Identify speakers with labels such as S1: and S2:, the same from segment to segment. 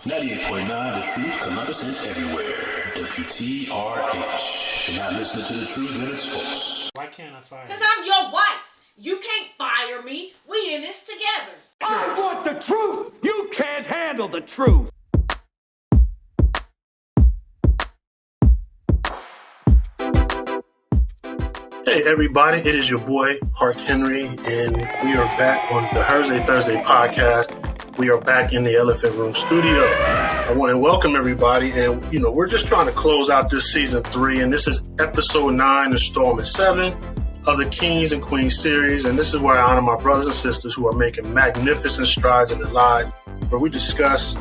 S1: 98.9 The Truth, Columbus and everywhere. WTRH. You're not listening to the truth, then it's false.
S2: Why can't I fire you?
S3: Because I'm your wife. You can't fire me. We in this together.
S4: I want the truth. You can't handle the truth.
S5: Hey everybody, it is your boy Hart Henry, and we are back on the Thursday podcast. We are back in the Elephant Room studio. I want to welcome everybody, and we're just trying to close out this season 3, and this is episode 9, installment 7 of the Kings and Queens series. And this is where I honor my brothers and sisters who are making magnificent strides in their lives, where we discuss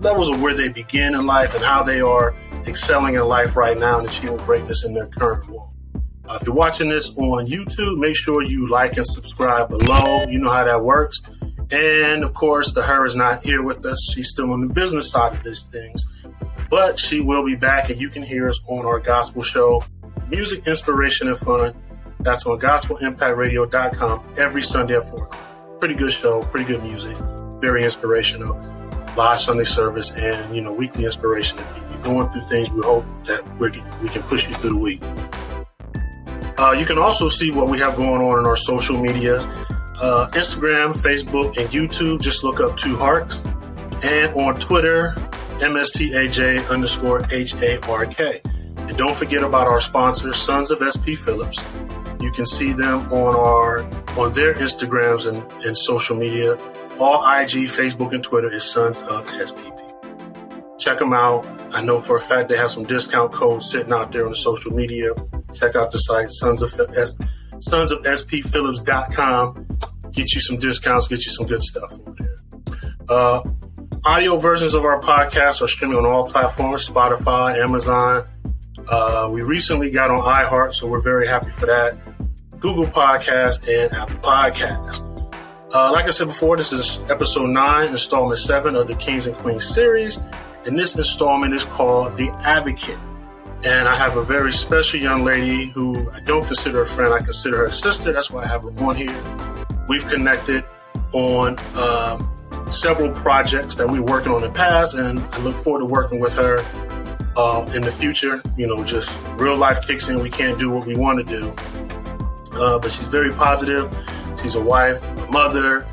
S5: levels of where they begin in life and how they are excelling in life right now and achieving greatness in their current walk. If you're watching this on YouTube, make sure you like and subscribe below. You know how that works. And of course, the her is not here with us. She's still on the business side of these things, but she will be back, and you can hear us on our gospel show, Music, Inspiration, and Fun. That's on gospelimpactradio.com every Sunday at 4 o'clock. Pretty good show, pretty good music, very inspirational. Live Sunday service and, weekly inspiration. If you're going through things, we hope that we can push you through the week. You can also see what we have going on in our social medias, Instagram, Facebook, and YouTube. Just look up Two Hearts. And on Twitter, MSTAJ_HARK. And don't forget about our sponsors, Sons of SP Phillips. You can see them on their Instagrams and social media. All IG, Facebook, and Twitter is Sons of SPP. Check them out. I know for a fact they have some discount codes sitting out there on the social media. Check out the site, sonsofspphillips.com. Get you some discounts, get you some good stuff over there. Audio versions of our podcast are streaming on all platforms, Spotify, Amazon. We recently got on iHeart, so we're very happy for that. Google Podcasts and Apple Podcasts. Like I said before, this is episode 9, installment 7 of the Kings and Queens series. And this installment is called The Advocate. And I have a very special young lady who I don't consider a friend. I consider her a sister. That's why I have her on here. We've connected on several projects that we're working on in the past, and I look forward to working with her in the future. Just real life kicks in. We can't do what we want to do. But she's very positive. She's a wife, a mother.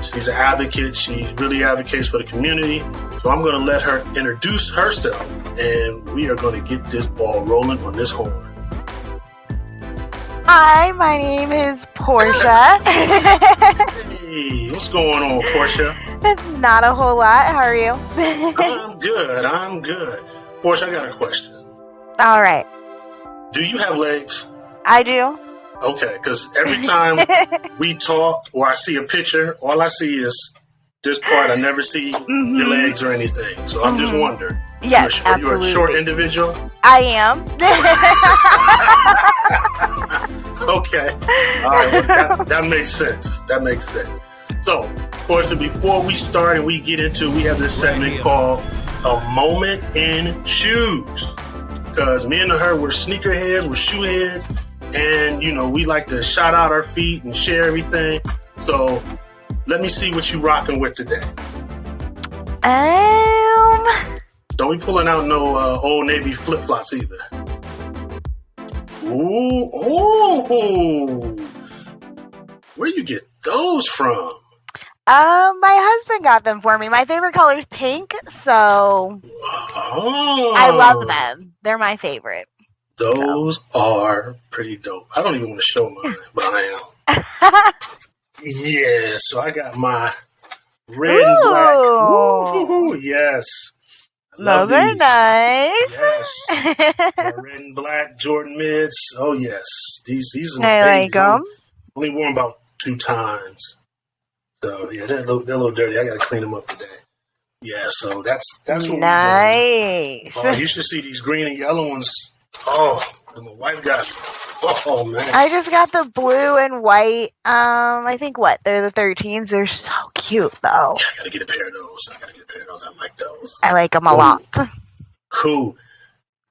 S5: She's an advocate. She really advocates for the community. So I'm going to let her introduce herself, and we are going to get this ball rolling on this horn.
S6: Hi, my name is Porche.
S5: Hey, what's going on, Porche?
S6: Not a whole lot. How are you?
S5: I'm good. Porche, I got a question.
S6: All right.
S5: Do you have legs?
S6: I do.
S5: Okay, because every time we talk or I see a picture, all I see is this part. I never see your legs or anything. So I'm just wondering.
S6: Yes,
S5: you're a short individual?
S6: I am.
S5: Okay. All right. Well, that makes sense. So, of course, before we start and we have this segment called A Moment in Shoes. Because me and her, we're sneakerheads, we're shoe heads, and, we like to shout out our feet and share everything. So, let me see what you rocking with today. Don't be pulling out no Old Navy flip-flops either. Ooh. Where you get those from?
S6: My husband got them for me. My favorite color is pink, so I love them. They're my favorite.
S5: Those are pretty dope. I don't even want to show mine, but I am. Yeah, so I got my red and black. Ooh, yes.
S6: Those are nice.
S5: Yes. Red and black Jordan mids. Oh, yes. These are
S6: I like them.
S5: Only worn about 2 times. So, yeah, they're a little dirty. I got to clean them up today. Yeah, so that's what
S6: nice.
S5: You should see these green and yellow ones. Oh, and my wife got. Oh man!
S6: I just got the blue and white. I think they're the 13s. They're so cute, though.
S5: Yeah, I gotta get a pair of those. I like those.
S6: I like them a lot.
S5: Cool.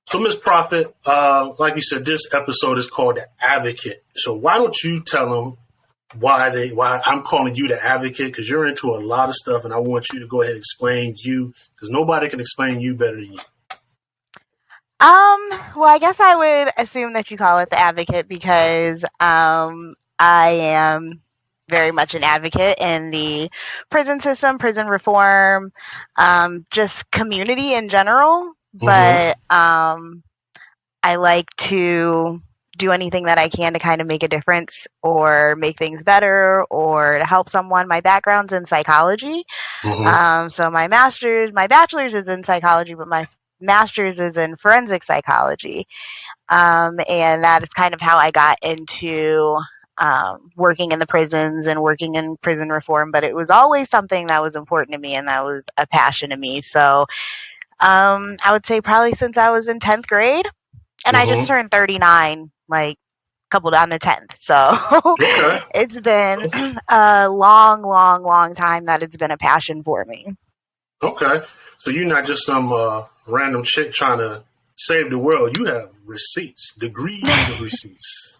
S5: So, Ms. Proffit, like you said, this episode is called The Advocate. So, why don't you tell them why I'm calling you the advocate, because you're into a lot of stuff, and I want you to go ahead and explain you, because nobody can explain you better than you.
S6: Well, I guess I would assume that you call it the advocate because I am very much an advocate in the prison system, prison reform, just community in general. But I like to do anything that I can to kind of make a difference or make things better or to help someone. My background's in psychology. So my bachelor's is in psychology, but my master's is in forensic psychology. And that is kind of how I got into working in the prisons and working in prison reform. But it was always something that was important to me and that was a passion to me. So I would say probably since I was in 10th grade. And I just turned 39, like, coupled on the 10th. So it's been a long time that it's been a passion for me. Okay.
S5: So you're not just some random chick trying to save the world. You have receipts, degrees of receipts.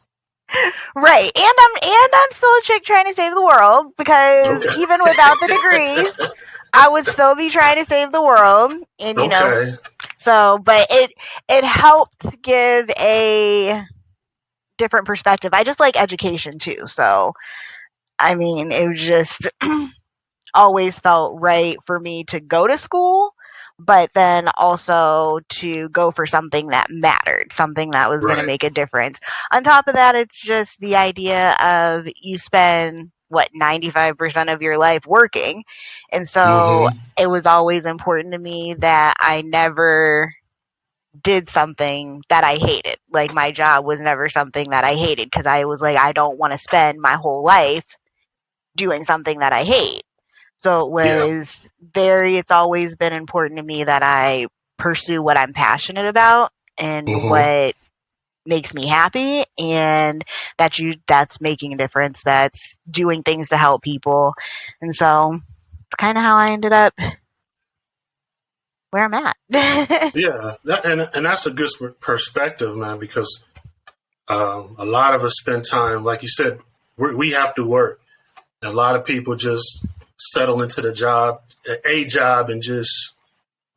S6: Right. And I'm still a chick trying to save the world, because even without the degrees, I would still be trying to save the world. And, you know, so, but it helped give a different perspective. I just like education too. So, I mean, it was just always felt right for me to go to school, but then also to go for something that mattered, something that was going to make a difference. On top of that, it's just the idea of you spend 95% of your life working. And so it was always important to me that I never did something that I hated. Like, my job was never something that I hated, because I was like, I don't want to spend my whole life doing something that I hate. So it was it's always been important to me that I pursue what I'm passionate about and what makes me happy, and that's making a difference, that's doing things to help people. And so it's kind of how I ended up where I'm at.
S5: And that's a good perspective, man, because a lot of us spend time, like you said, we have to work. And a lot of people just settle into a job and just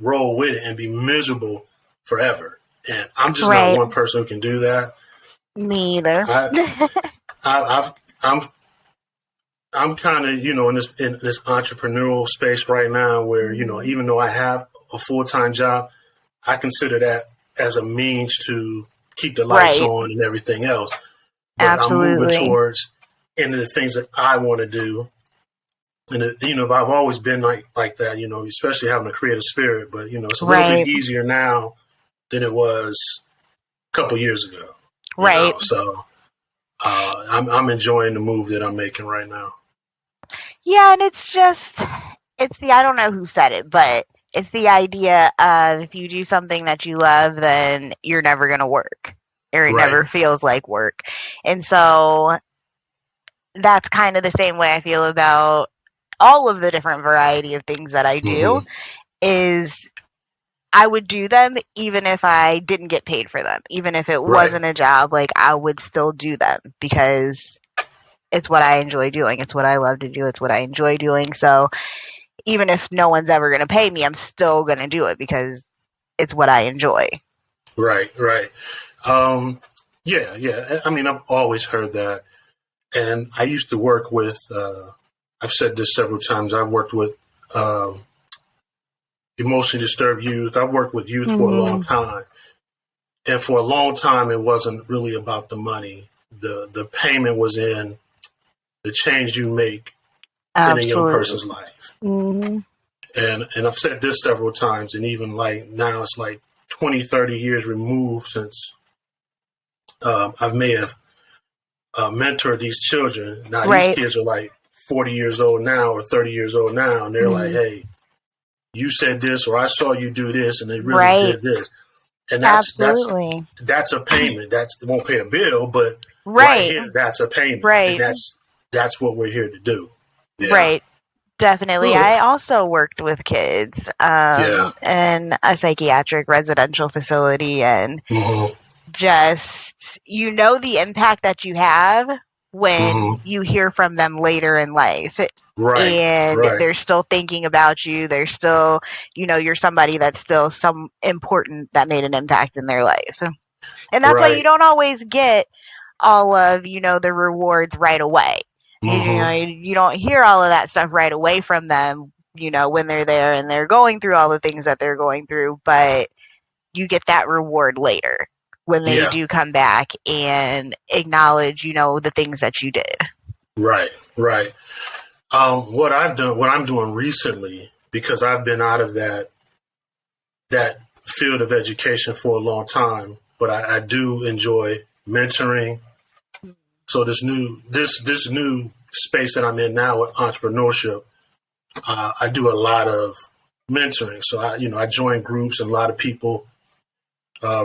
S5: roll with it and be miserable forever. And I'm just not one person who can do that.
S6: Me either.
S5: I'm kind of, in this entrepreneurial space right now where, even though I have a full-time job, I consider that as a means to keep the lights on and everything else. But I'm moving towards into the things that I want to do. And, I've always been like that, especially having a creative spirit. But, it's a little bit easier now than it was a couple years ago. So I'm enjoying the move that I'm making right now.
S6: Yeah, and it's the, I don't know who said it, but it's the idea of if you do something that you love, then you're never going to work, or it never feels like work. And so that's kind of the same way I feel about all of the different variety of things that I do, is I would do them even if I didn't get paid for them. Even if it wasn't a job, like, I would still do them because it's what I enjoy doing. It's what I love to do. It's what I enjoy doing. So even if no one's ever going to pay me, I'm still going to do it because it's what I enjoy. Right.
S5: Yeah. I mean, I've always heard that. And I used to work with, I've said this several times, I've worked with emotionally disturbed youth. I've worked with youth for a long time. And for a long time, it wasn't really about the money. The payment was in the change you make in a young person's life. And I've said this several times, and even like now it's like 20, 30 years removed since I may have mentored these children. Now these kids are like 40 years old now or 30 years old now, and they're like, hey, you said this, or I saw you do this, and they really did this. And that's a payment. It won't pay a bill, but right here, that's a payment. And that's what we're here to do. Yeah. Right.
S6: Definitely. I also worked with kids in a psychiatric residential facility, and just, the impact that you have when you hear from them later in life.
S5: Right.
S6: And they're still thinking about you. They're still, you're somebody that's still some important that made an impact in their life. And that's why you don't always get all of, the rewards right away. You don't hear all of that stuff right away from them, when they're there and they're going through all the things that they're going through, but you get that reward later when they do come back and acknowledge, the things that you did.
S5: Right. What I'm doing recently, because I've been out of that field of education for a long time, but I do enjoy mentoring. So this new space that I'm in now with entrepreneurship, I do a lot of mentoring. So I join groups, and a lot of people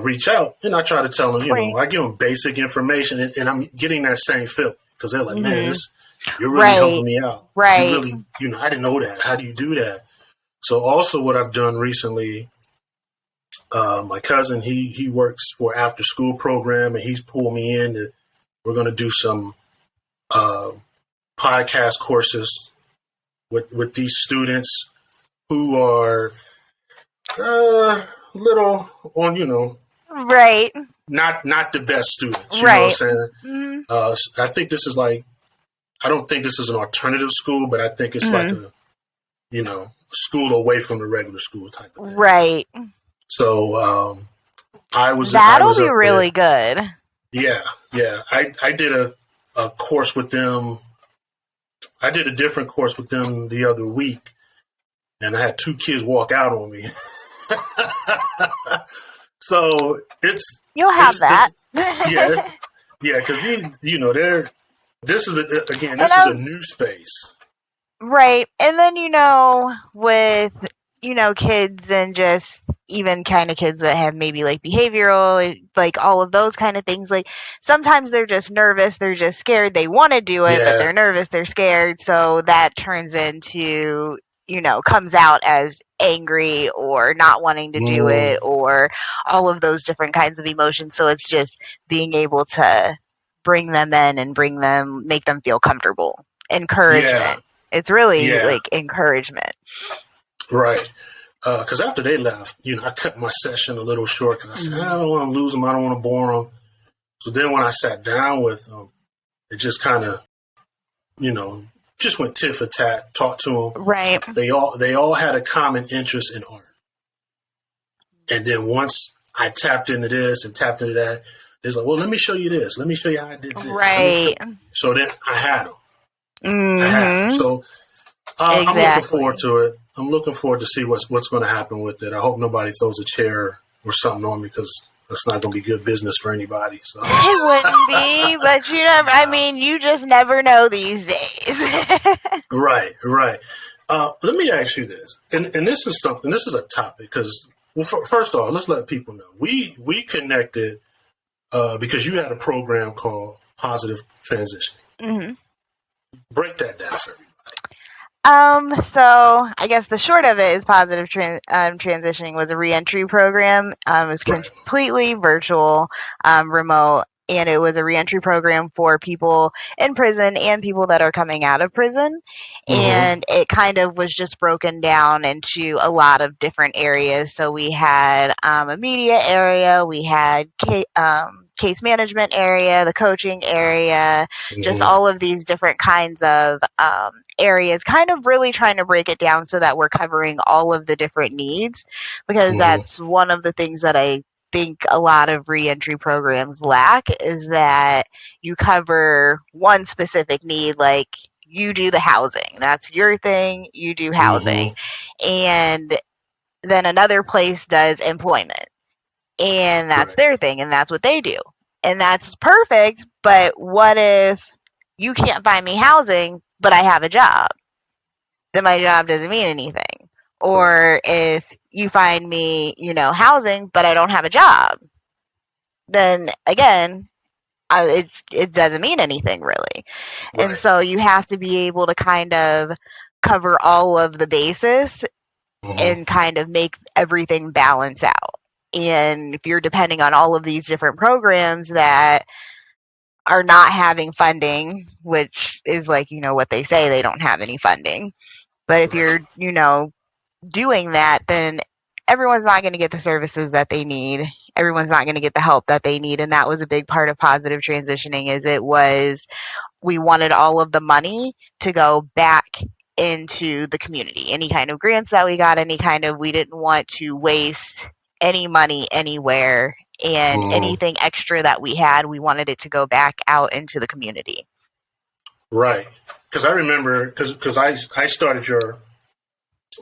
S5: reach out, and I try to tell them, I give them basic information, and I'm getting that same feeling, because they're like, man, you're really helping me out.
S6: Right.
S5: You really, I didn't know that. How do you do that? So also what I've done recently, my cousin, he works for after school program, and he's pulled me in. We're going to do some podcast courses with these students who are little on,
S6: right.
S5: Not the best students. You know what I'm saying? I think this is I don't think this is an alternative school, but I think it's like a, school away from the regular school type of thing.
S6: Right.
S5: So
S6: that'll be really good.
S5: Yeah. I did a course with them. I did a different course with them the other week, and I had 2 kids walk out on me. So
S6: you'll have that.
S5: Because this is a new space.
S6: Right. And then, with, kids and just even kind of kids that have maybe behavioral, all of those kind of things, sometimes they're just nervous. They're just scared. They want to do it, but they're nervous. They're scared. So that turns into, comes out as angry or not wanting to do it, or all of those different kinds of emotions. So it's just being able to bring them in and make them feel comfortable. Encouragement. It's really encouragement.
S5: Right. Because after they left, I cut my session a little short, because I said, I don't want to lose them. I don't want to bore them. So then when I sat down with them, it just kind of, just went tit for tat, talked to them.
S6: Right.
S5: They all had a common interest in art. And then once I tapped into this and tapped into that, it's like, well, let me show you this. Let me show you how I did this.
S6: Right.
S5: So then I had them. So I'm looking forward to it. I'm looking forward to see what's going to happen with it. I hope nobody throws a chair or something on me, because that's not going to be good business for anybody. So.
S6: It wouldn't be, but you just never know these days.
S5: Right. Let me ask you this, and this is a topic, because first off, let's let people know we connected because you had a program called Positive Transitioning. Break that down for everybody.
S6: So I guess the short of it is Positive Transitioning was a reentry program. It was completely virtual, remote, and it was a reentry program for people in prison and people that are coming out of prison. And it kind of was just broken down into a lot of different areas. So we had a media area, we had case management area, the coaching area, just all of these different kinds of areas, kind of really trying to break it down so that we're covering all of the different needs, because that's one of the things that I think a lot of reentry programs lack, is that you cover one specific need, like you do the housing, that's your thing, you do housing, and then another place does employment, and that's their thing, and that's what they do, and that's perfect. But what if you can't find me housing, but I have a job? Then my job doesn't mean anything. Or if you find me, housing, but I don't have a job, then again, it doesn't mean anything really. And so you have to be able to kind of cover all of the bases and kind of make everything balance out. And if you're depending on all of these different programs that are not having funding, which is like, what they say, they don't have any funding. But if you're, doing that, then everyone's not going to get the services that they need. Everyone's not going to get the help that they need. And that was a big part of positive transitioning, is we wanted all of the money to go back into the community. Any kind of grants that we got, we didn't want to waste any money anywhere, and anything extra that we had, we wanted it to go back out into the community.
S5: Right. Because I remember, because I started your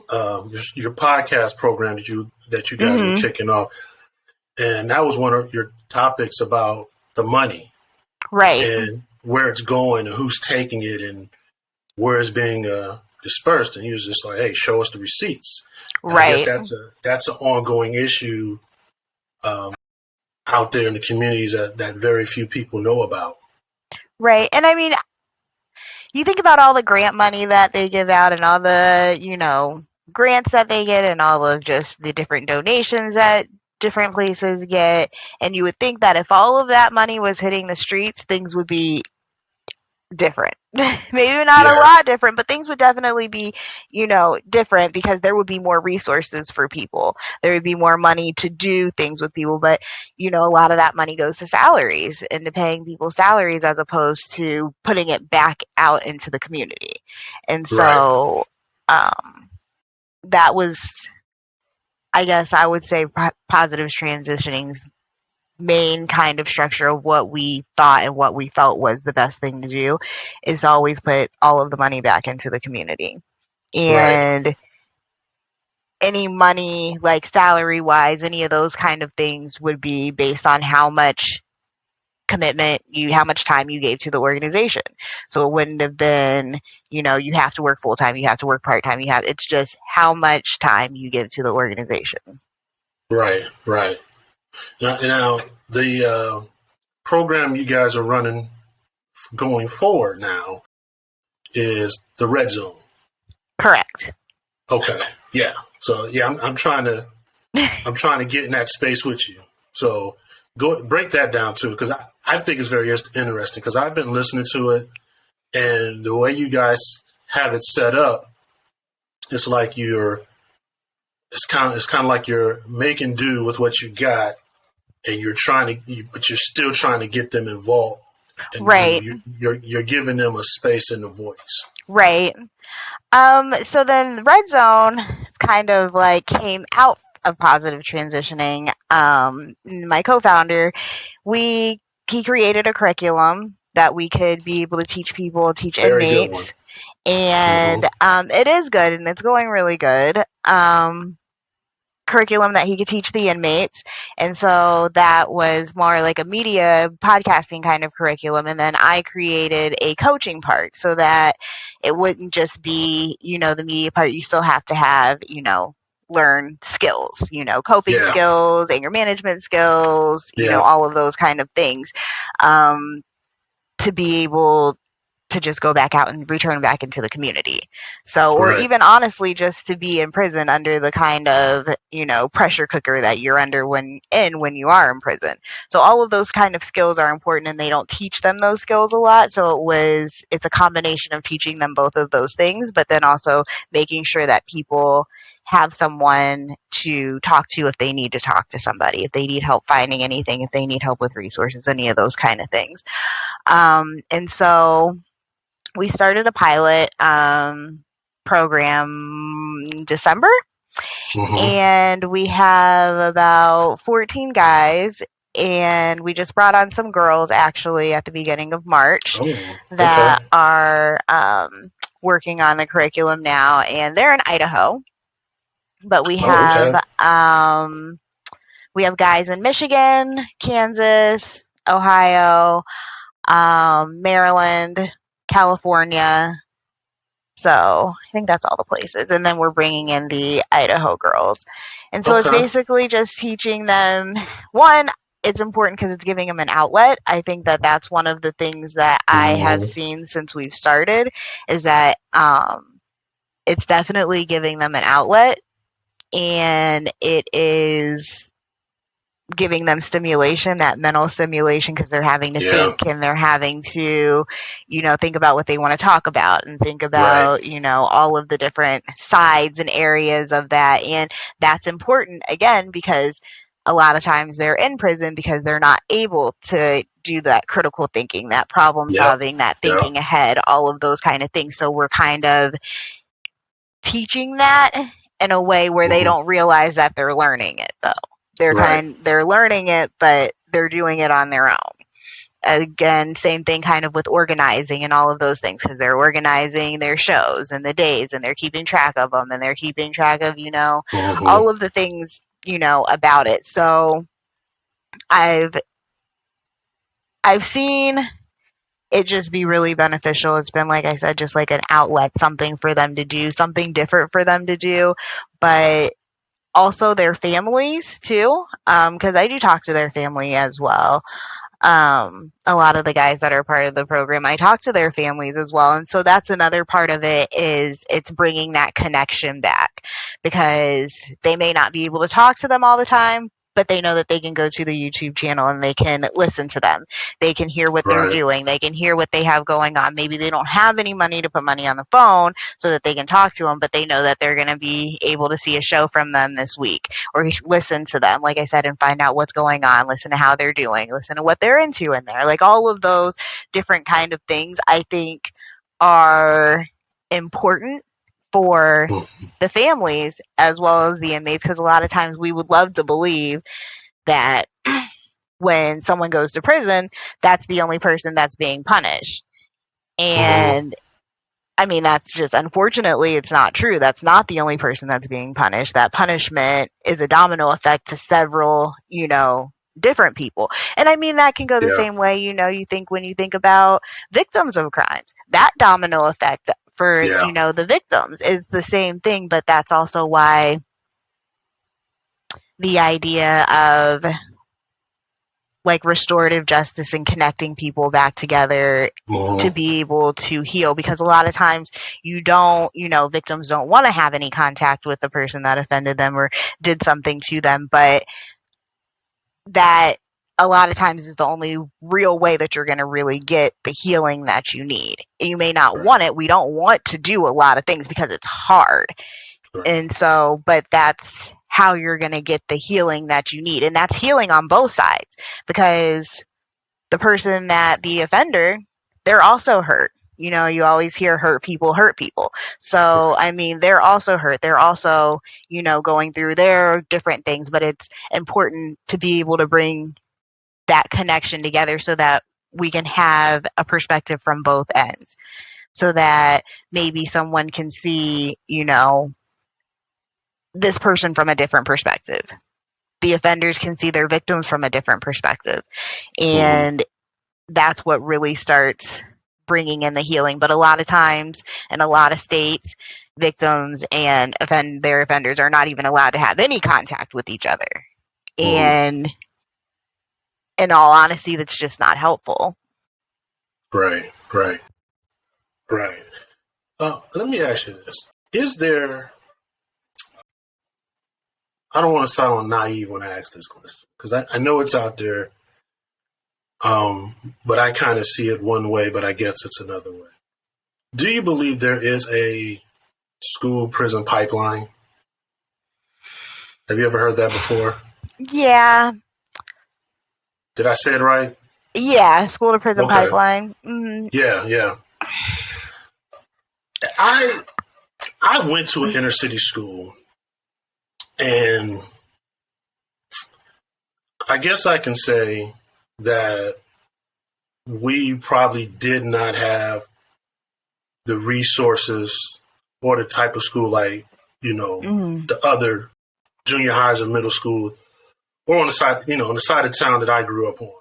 S5: podcast program that you guys were kicking off, and that was one of your topics about the money,
S6: right,
S5: and where it's going and who's taking it and where it's being dispersed. And he was just like, "Hey, show us the receipts." And
S6: right.
S5: I guess that's an ongoing issue out there in the communities that very few people know about.
S6: Right. And I mean, you think about all the grant money that they give out and all the, grants that they get and all of just the different donations that different places get. And you would think that if all of that money was hitting the streets, things would be different. Maybe not a lot different, but things would definitely be, different, because there would be more resources for people. There would be more money to do things with people. But, a lot of that money goes to salaries and to paying people salaries, as opposed to putting it back out into the community. And so that was, I guess I would say, positive transitioning's main kind of structure of what we thought and what we felt was the best thing to do, is to always put all of the money back into the community. And any money, like salary wise, any of those kind of things, would be based on how much commitment how much time you gave to the organization. So it wouldn't have been, you have to work full time, you have to work part time, it's just how much time you give to the organization.
S5: Right. Now the program you guys are running going forward now is the Red Zone. Correct. Okay. Yeah. So I'm trying to get in that space with you. So go break that down too, because I think it's very interesting, because I've been listening to it, and the way you guys have it set up, it's like it's kind of like you're making do with what you got, and but you're still trying to get them involved. And,
S6: right.
S5: You're giving them a space and a voice.
S6: Right. So then Red Zone kind of like came out of positive transitioning. My co-founder, he created a curriculum that we could be able to teach people, teach inmates. And it is good, and it's going really good. Curriculum that he could teach the inmates. And so that was more like a media podcasting kind of curriculum. And then I created a coaching part, so that it wouldn't just be, the media part. You still have to have, learn skills, coping skills, anger management skills, all of those kind of things, to be able to just go back out and return back into the community. So, or even honestly, just to be in prison under the kind of, pressure cooker that you're under when you are in prison. So all of those kind of skills are important, and they don't teach them those skills a lot. So it's a combination of teaching them both of those things, but then also making sure that people have someone to talk to if they need to talk to somebody, if they need help finding anything, if they need help with resources, any of those kind of things. And so we started a pilot program in December, and we have about 14 guys, and we just brought on some girls actually at the beginning of March that are working on the curriculum now, and they're in Idaho. But we have guys in Michigan, Kansas, Ohio, Maryland, California. So I think that's all the places. And then we're bringing in the Idaho girls. And so it's basically just teaching them, one, it's important because it's giving them an outlet. I think that that's one of the things that I have seen since we've started, is that it's definitely giving them an outlet. And it is giving them stimulation, that mental stimulation, because they're having to think, and they're having to, think about what they want to talk about, and think about, all of the different sides and areas of that. And that's important, again, because a lot of times they're in prison because they're not able to do that critical thinking, that problem solving, that thinking ahead, all of those kind of things. So we're kind of teaching that in a way where they don't realize that they're learning it, though. They're learning it, but they're doing it on their own. Again, same thing kind of with organizing and all of those things, because they're organizing their shows and the days, and they're keeping track of them, and they're keeping track of, all of the things, about it. So I've seen it just be really beneficial. It's been, like I said, just like an outlet, something for them to do, something different for them to do, but also their families too, because I do talk to their family as well. A lot of the guys that are part of the program, I talk to their families as well. And so that's another part of it, is it's bringing that connection back, because they may not be able to talk to them all the time, but they know that they can go to the YouTube channel and they can listen to them. They can hear what they're doing. They can hear what they have going on. Maybe they don't have any money to put money on the phone so that they can talk to them, but they know that they're going to be able to see a show from them this week, or listen to them, like I said, and find out what's going on, listen to how they're doing, listen to what they're into in there. Like all of those different kind of things, I think, are important for the families as well as the inmates, because a lot of times we would love to believe that when someone goes to prison, that's the only person that's being punished. And I mean, that's just, unfortunately, it's not true. That's not the only person that's being punished. That punishment is a domino effect to several, different people. And I mean, that can go the same way, you think when you think about victims of crimes, that domino effect for, the victims is the same thing. But that's also why the idea of like restorative justice and connecting people back together to be able to heal, because a lot of times victims don't want to have any contact with the person that offended them or did something to them, but that a lot of times is the only real way that you're going to really get the healing that you need. You may not want it. We don't want to do a lot of things because it's hard. And so, but that's how you're going to get the healing that you need. And that's healing on both sides, because the person the offender, they're also hurt. You always hear hurt people. So, I mean, they're also hurt. They're also, going through their different things, but it's important to be able to bring that connection together so that we can have a perspective from both ends, so that maybe someone can see, this person from a different perspective. The offenders can see their victims from a different perspective. And that's what really starts bringing in the healing. But a lot of times in a lot of states, victims and their offenders are not even allowed to have any contact with each other. And in all honesty, that's just not helpful.
S5: Right. Let me ask you this. Is there... I don't want to sound naive when I ask this question, because I know it's out there, but I kind of see it one way, but I guess it's another way. Do you believe there is a school prison pipeline? Have you ever heard that before?
S6: Yeah.
S5: Did I say it right?
S6: Yeah, school to prison pipeline. Mm-hmm.
S5: Yeah. I went to an inner city school. And I guess I can say that we probably did not have the resources or the type of school like, the other junior highs and middle school, or on the side, on the side of town that I grew up on.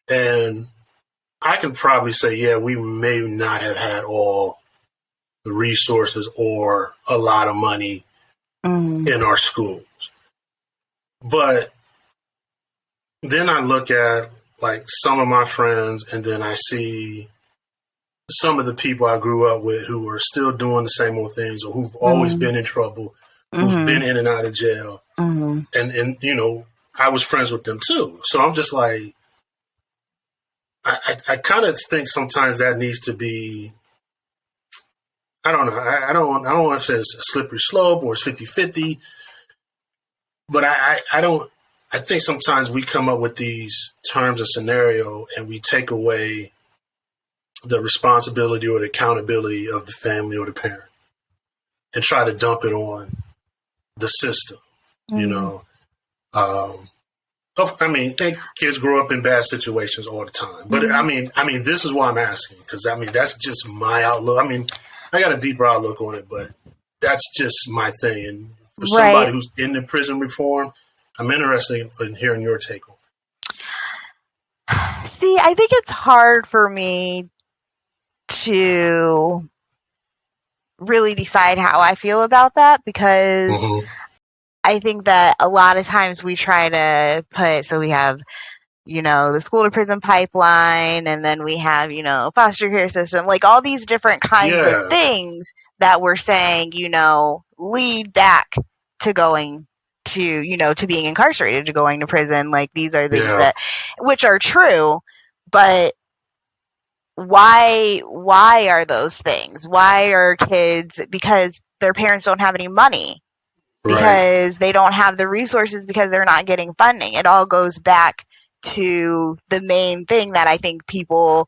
S5: And I can probably say, we may not have had all the resources or a lot of money in our schools. But then I look at like some of my friends, and then I see some of the people I grew up with who are still doing the same old things, or who've always been in trouble, who've been in and out of jail. And I was friends with them too. So I'm just like, I kind of think sometimes that needs to be, I don't know. I don't want to say it's a slippery slope or it's 50-50, but I think sometimes we come up with these terms of scenario and we take away the responsibility or the accountability of the family or the parent and try to dump it on the system, you know. I mean, kids grow up in bad situations all the time, but I mean, this is why I'm asking, because I mean, that's just my outlook. I mean, I got a deeper outlook on it, but that's just my thing. And for somebody who's in the prison reform, I'm interested in hearing your take on it.
S6: See, I think it's hard for me to really decide how I feel about that, because I think that a lot of times we try to put, so we have, you know, the school to prison pipeline, and then we have, you know, foster care system, like all these different kinds of things that we're saying, you know, lead back to going to, you know, to being incarcerated, to going to prison. Like these are things that, which are true, but why are those things? Why are kids, because their parents don't have any money, because they don't have the resources, because they're not getting funding. It all goes back to the main thing that I think people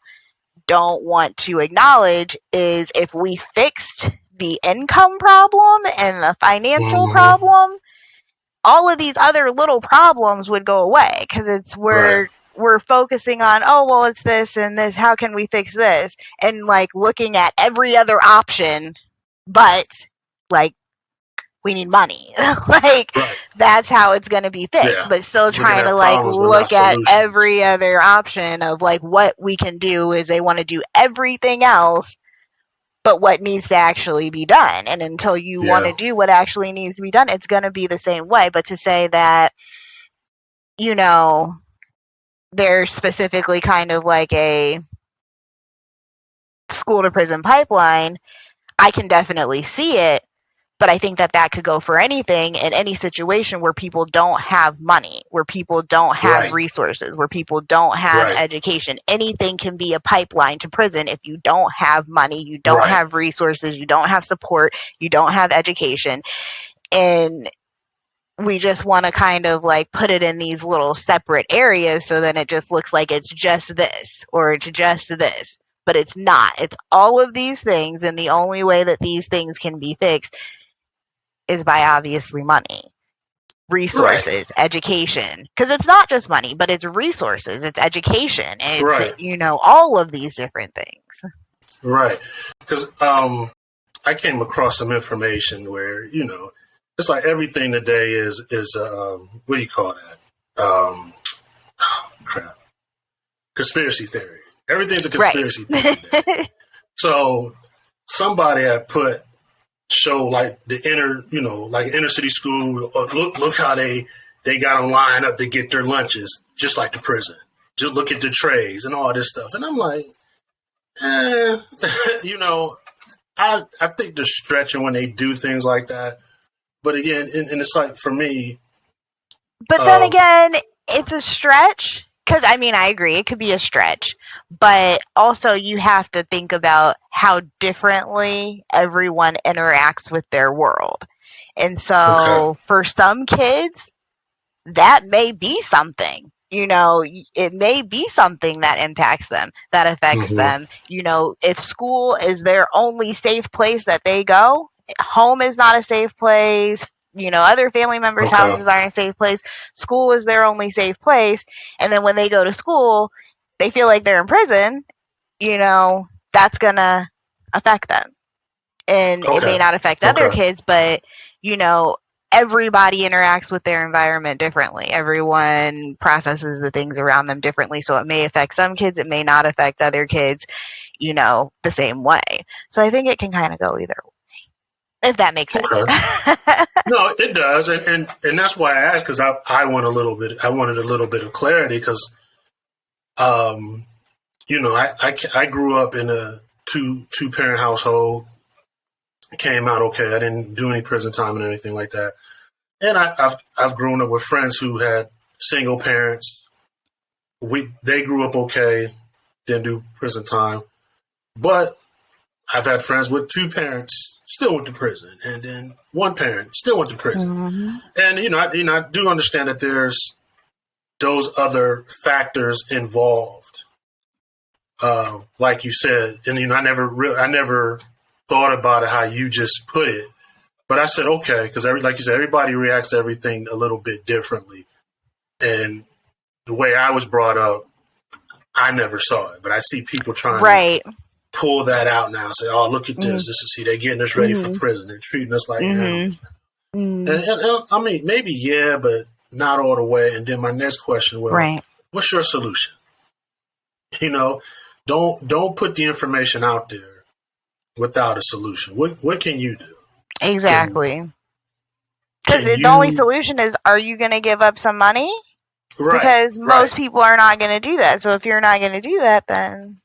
S6: don't want to acknowledge is, if we fixed the income problem and the financial problem, all of these other little problems would go away, because it's we're focusing on, oh, well, it's this and this, how can we fix this? And like looking at every other option, but like, we need money. Like that's how it's going to be fixed, but still trying to like look at every other option of like what we can do. Is they want to do everything else, but what needs to actually be done. And until you want to do what actually needs to be done, it's going to be the same way. But to say that, you know, there's specifically kind of like a school to prison pipeline, I can definitely see it. But I think that that could go for anything in any situation where people don't have money, where people don't have resources, where people don't have education. Anything can be a pipeline to prison if you don't have money, you don't have resources, you don't have support, you don't have education. And we just want to kind of like put it in these little separate areas, so then it just looks like it's just this or it's just this. But it's not. It's all of these things, and the only way that these things can be fixed is by obviously money, resources, education. Because it's not just money, but it's resources, it's education, it's, you know, all of these different things.
S5: Right. Because I came across some information where, you know, it's like everything today is what do you call that? Crap. Conspiracy theory. Everything's a conspiracy theory today. So somebody had show like the inner city school, look how they got them lined up to get their lunches, just like the prison. Just look at the trays and all this stuff. And I'm like, you know, I think they're stretching when they do things like that. But again, and it's like, for me.
S6: But then again, it's a stretch. Because, I mean, I agree, it could be a stretch, but also you have to think about how differently everyone interacts with their world. And so for some kids, that may be something, you know, it may be something that impacts them, that affects them. You know, if school is their only safe place that they go, home is not a safe place, you know, other family members' houses aren't a safe place. School is their only safe place. And then when they go to school, they feel like they're in prison, you know, that's going to affect them. And it may not affect other kids, but, you know, everybody interacts with their environment differently. Everyone processes the things around them differently. So it may affect some kids. It may not affect other kids, you know, the same way. So I think it can kind of go either way, if that makes sense.
S5: No, it does, and that's why I asked, because I wanted a little bit of clarity, because, you know, I grew up in a two parent household, came out okay. I didn't do any prison time and anything like that, and I've grown up with friends who had single parents. They grew up okay, didn't do prison time. But I've had friends with two parents still went to prison, and then one parent still went to prison. Mm-hmm. And I do understand that there's those other factors involved, like you said. And I never thought about it how you just put it. But I said okay, because like you said, everybody reacts to everything a little bit differently. And the way I was brought up, I never saw it, but I see people trying to pull that out now and say, "Oh, look at this! They're getting us ready for prison. They're treating us like animals." And I mean, maybe but not all the way. And then my next question, what's your solution? Don't put the information out there without a solution. What can you do?
S6: Exactly. Because the only solution is, are you going to give up some money? Right. Because most people are not going to do that. So if you're not going to do that, then,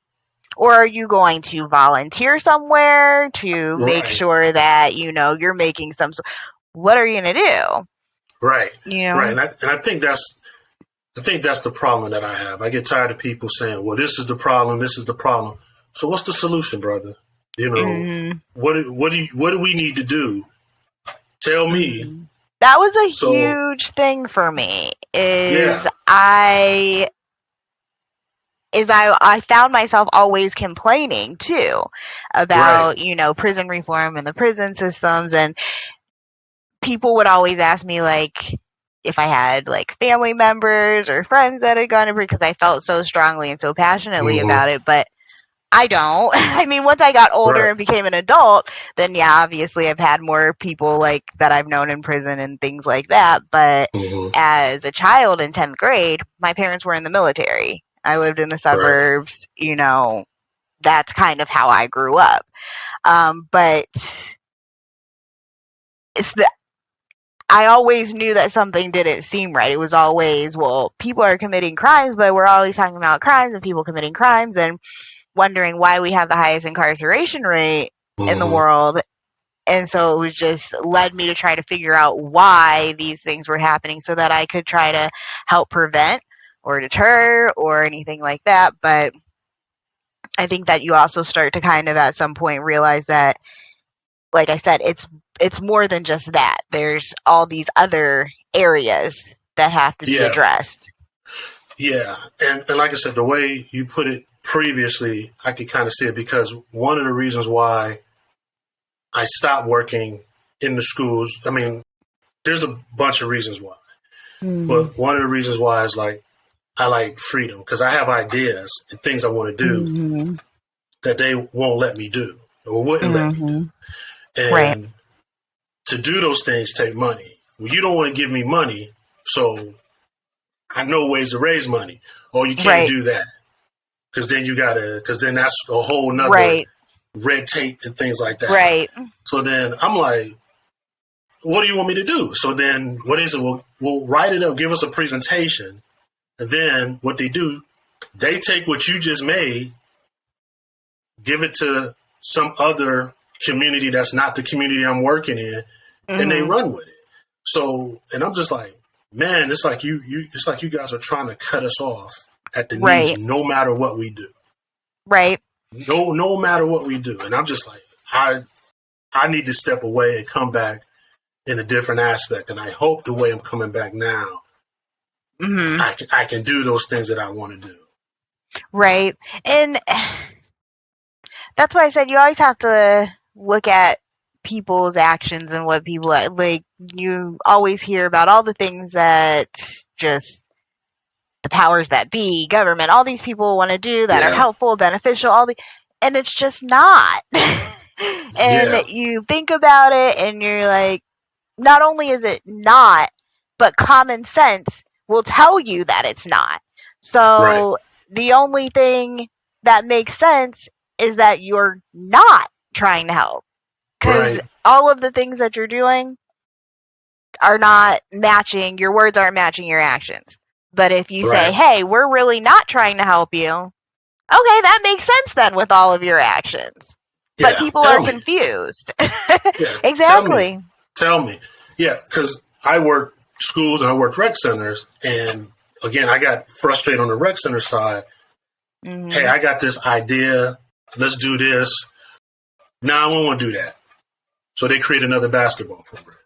S6: or are you going to volunteer somewhere to make sure that, you're making some, what are you going to do? Right.
S5: Right. And I think that's the problem that I have. I get tired of people saying, well, this is the problem. This is the problem. So what's the solution, brother? What do we need to do? Tell me.
S6: That was a huge thing for me. I found myself always complaining too about prison reform and the prison systems, and people would always ask me like if I had like family members or friends that had gone to prison, because I felt so strongly and so passionately about it, but I don't. I mean, once I got older and became an adult, then obviously I've had more people like that I've known in prison and things like that. But as a child in 10th grade, my parents were in the military. I lived in the suburbs, that's kind of how I grew up. But I always knew that something didn't seem right. It was always, well, people are committing crimes, but we're always talking about crimes and people committing crimes, and wondering why we have the highest incarceration rate in the world. And so it was just led me to try to figure out why these things were happening so that I could try to help prevent or deter or anything like that. But I think that you also start to kind of at some point realize that, like I said, it's more than just that. There's all these other areas that have to be addressed.
S5: Yeah. And like I said, the way you put it previously, I could kind of see it, because one of the reasons why I stopped working in the schools, I mean, there's a bunch of reasons why, but one of the reasons why is like, I like freedom, because I have ideas and things I want to do that they won't let me do or wouldn't let me do. And to do those things take money. Well, you don't want to give me money, so I know ways to raise money. Oh, you can't do that. Because then that's a whole nother red tape and things like that. Right. So then I'm like, what do you want me to do? So then what is it? We'll write it up, give us a presentation. And then what they do, they take what you just made, give it to some other community that's not the community I'm working in, and they run with it. So, and I'm just like, man, it's like you guys are trying to cut us off at the knees, no matter what we do. Right. No matter what we do. And I'm just like, I need to step away and come back in a different aspect. And I hope the way I'm coming back now, I can do those things that I want to do.
S6: Right. And that's why I said you always have to look at people's actions and what people like. You always hear about all the things that just the powers that be, government, all these people want to do that are helpful, beneficial, and it's just not. And you think about it and you're like, not only is it not, but common sense will tell you that it's not. So the only thing that makes sense is that you're not trying to help, because all of the things that you're doing are not matching, your words aren't matching your actions. But if you say, hey, we're really not trying to help you, okay, that makes sense then with all of your actions. But people are confused. Exactly.
S5: Tell me. Yeah, because I work schools and I work rec centers, and again, I got frustrated on the rec center side.
S6: Mm-hmm.
S5: Hey, I got this idea. Let's do this. No, I don't want to do that. So they create another basketball program.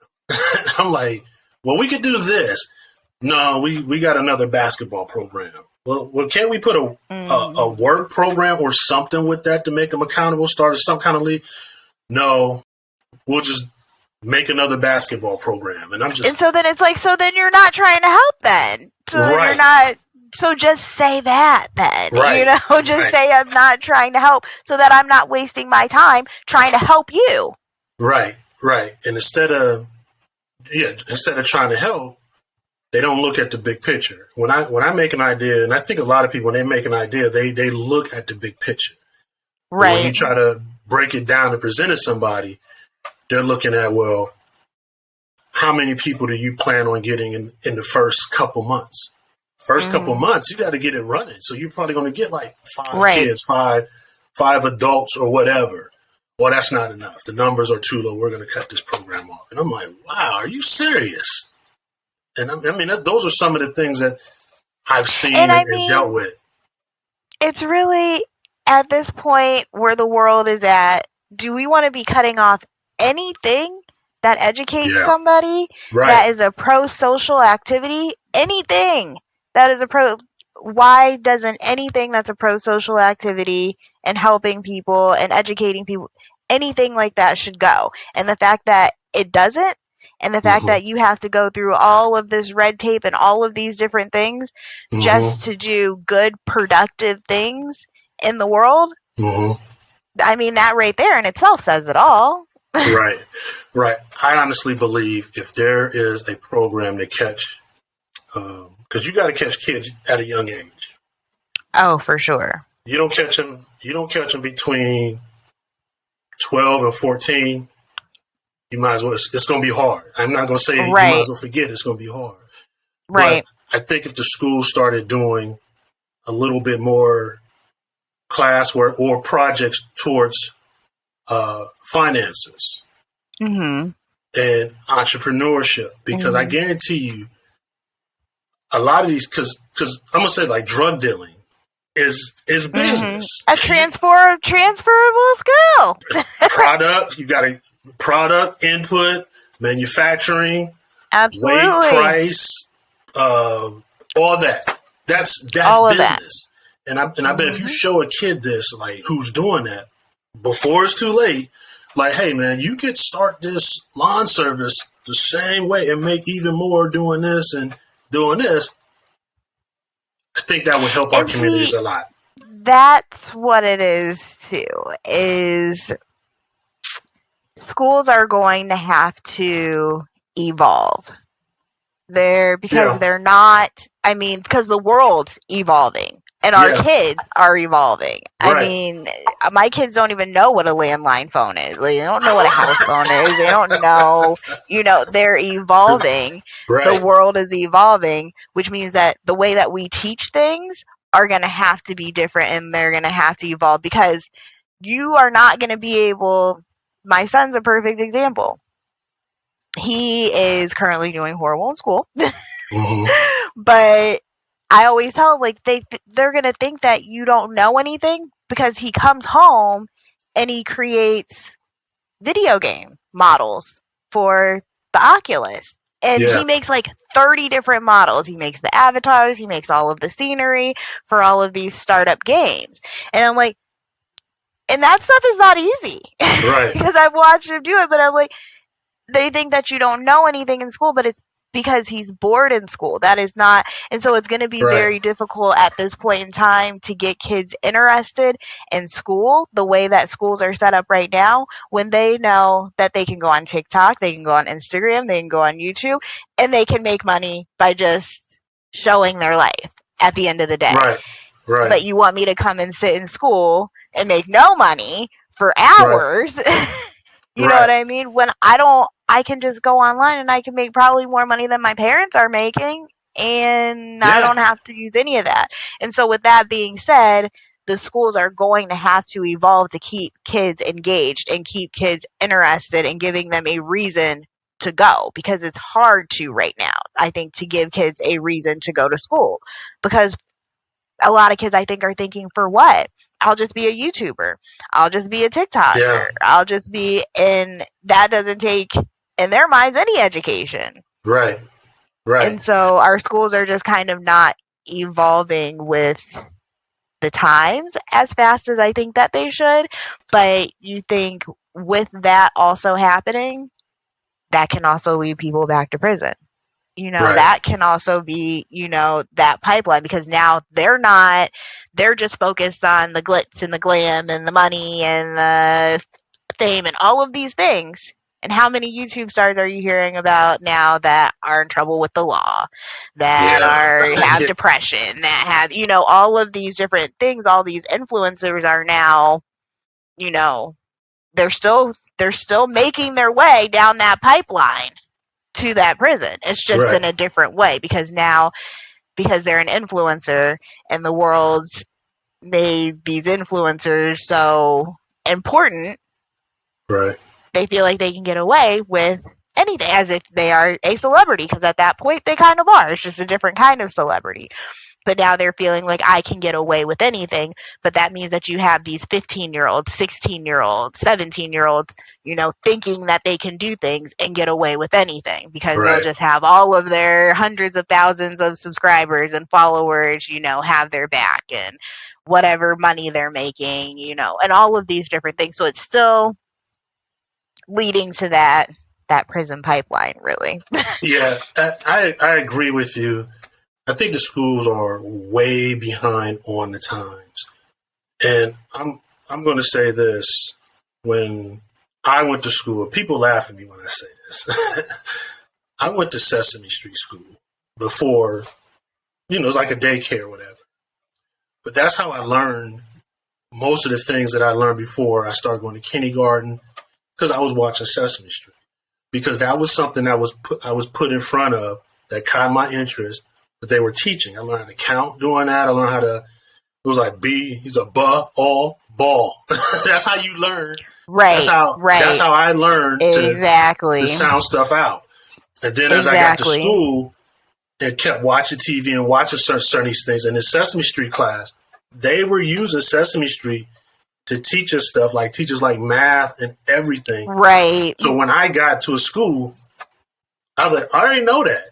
S5: I'm like, well, we could do this. No, we got another basketball program. Well, can't we put a work program or something with that to make them accountable? Start some kind of league? No, we'll just make another basketball program. And so then
S6: it's like, so then you're not trying to help then. So then you're not, so just say that then, say I'm not trying to help so that I'm not wasting my time trying to help you.
S5: Right. And instead of trying to help, they don't look at the big picture. When I make an idea, and I think a lot of people, when they make an idea, they look at the big picture.
S6: Right.
S5: When you try to break it down and present it to somebody, they're looking at, well, how many people do you plan on getting in the first couple months? Couple months, you got to get it running. So you're probably going to get like 5 kids, five adults or whatever. Well, that's not enough. The numbers are too low. We're going to cut this program off. And I'm like, wow, are you serious? And I mean, those are some of the things that I've seen and dealt with.
S6: It's really at this point where the world is at. Do we want to be cutting off anything that educates somebody that is a pro-social activity? Anything that is why doesn't anything that's a pro-social activity and helping people and educating people, anything like that should go? And the fact that it doesn't, and the fact that you have to go through all of this red tape and all of these different things just to do good, productive things in the world, I mean, that right there in itself says it all.
S5: Right. I honestly believe if there is a program to catch, because you got to catch kids at a young age.
S6: Oh, for sure.
S5: You don't catch them between 12 and 14. You might as well. It's going to be hard. I'm not going to say you might as well forget. It's going to be hard.
S6: Right.
S5: But I think if the school started doing a little bit more classwork or projects towards finances and entrepreneurship, because I guarantee you, a lot of these, because I'm gonna say like drug dealing is business.
S6: A transferable skill.
S5: Product, you got a product input, manufacturing,
S6: absolutely,
S5: weight, price, all that. That's
S6: all
S5: business. And I bet if you show a kid this, like who's doing that, before it's too late, like, hey man, you could start this lawn service the same way and make even more doing this and doing this. I think that would help our communities a lot.
S6: That's what it is too, is schools are going to have to evolve. Because they're not, I mean, because the world's evolving. And our kids are evolving. Right. I mean, my kids don't even know what a landline phone is. Like, they don't know what a house phone is. They don't know, they're evolving. Right. The world is evolving, which means that the way that we teach things are going to have to be different, and they're going to have to evolve, because you are not going to be able. My son's a perfect example. He is currently doing horrible in school, but I always tell them, like, they're going to think that you don't know anything because he comes home and he creates video game models for the Oculus. And he makes like 30 different models. He makes the avatars. He makes all of the scenery for all of these startup games. And I'm like, and that stuff is not easy. Right. Because I've watched him do it, but I'm like, they think that you don't know anything in school, but it's because he's bored in school. That is not, and so it's going to be very difficult at this point in time to get kids interested in school the way that schools are set up right now, when they know that they can go on TikTok, they can go on Instagram, they can go on YouTube, and they can make money by just showing their life at the end of the day. Right. But you want me to come and sit in school and make no money for hours? You know what I mean? When I can just go online and I can make probably more money than my parents are making, and I don't have to use any of that. And so with that being said, the schools are going to have to evolve to keep kids engaged and keep kids interested and giving them a reason to go, because it's hard to right now, I think, to give kids a reason to go to school, because a lot of kids, I think, are thinking, for what? I'll just be a YouTuber. I'll just be a TikToker.
S5: Yeah.
S6: I'll just be, and that doesn't take, in their minds, any education.
S5: Right. Right.
S6: And so our schools are just kind of not evolving with the times as fast as I think that they should. But you think with that also happening, that can also lead people back to prison. You know, that can also be, you know, that pipeline, because now they're just focused on the glitz and the glam and the money and the fame and all of these things. And how many YouTube stars are you hearing about now that are in trouble with the law, that have depression, that have, you know, all of these different things? All these influencers are now, you know, they're still making their way down that pipeline to that prison. It's just in a different way, because they're an influencer and the world's made these influencers so important.
S5: Right.
S6: They feel like they can get away with anything, as if they are a celebrity, because at that point they kind of are. It's just a different kind of celebrity. But now they're feeling like, I can get away with anything. But that means that you have these 15-year-olds, 16-year-olds, 17-year-olds, you know, thinking that they can do things and get away with anything, because they'll just have all of their hundreds of thousands of subscribers and followers, you know, have their back, and whatever money they're making, you know, and all of these different things. So it's still leading to that prison pipeline, really.
S5: Yeah, I agree with you. I think the schools are way behind on the times. And I'm going to say this. When I went to school, people laugh at me when I say this. I went to Sesame Street School before, you know, it's like a daycare or whatever. But that's how I learned most of the things that I learned before I started going to kindergarten, because I was watching Sesame Street. Because that was something that I was put in front of that caught my interest, that they were teaching. I learned how to count doing that. I learned how to, it was like he's a all, ball. That's how you learn.
S6: Right.
S5: That's how I learned to sound stuff out. And then as I got to school and kept watching TV and watching certain things, in the Sesame Street class, they were using Sesame Street to teach us stuff, like teachers like math and everything.
S6: Right.
S5: So when I got to a school, I was like, I already know that.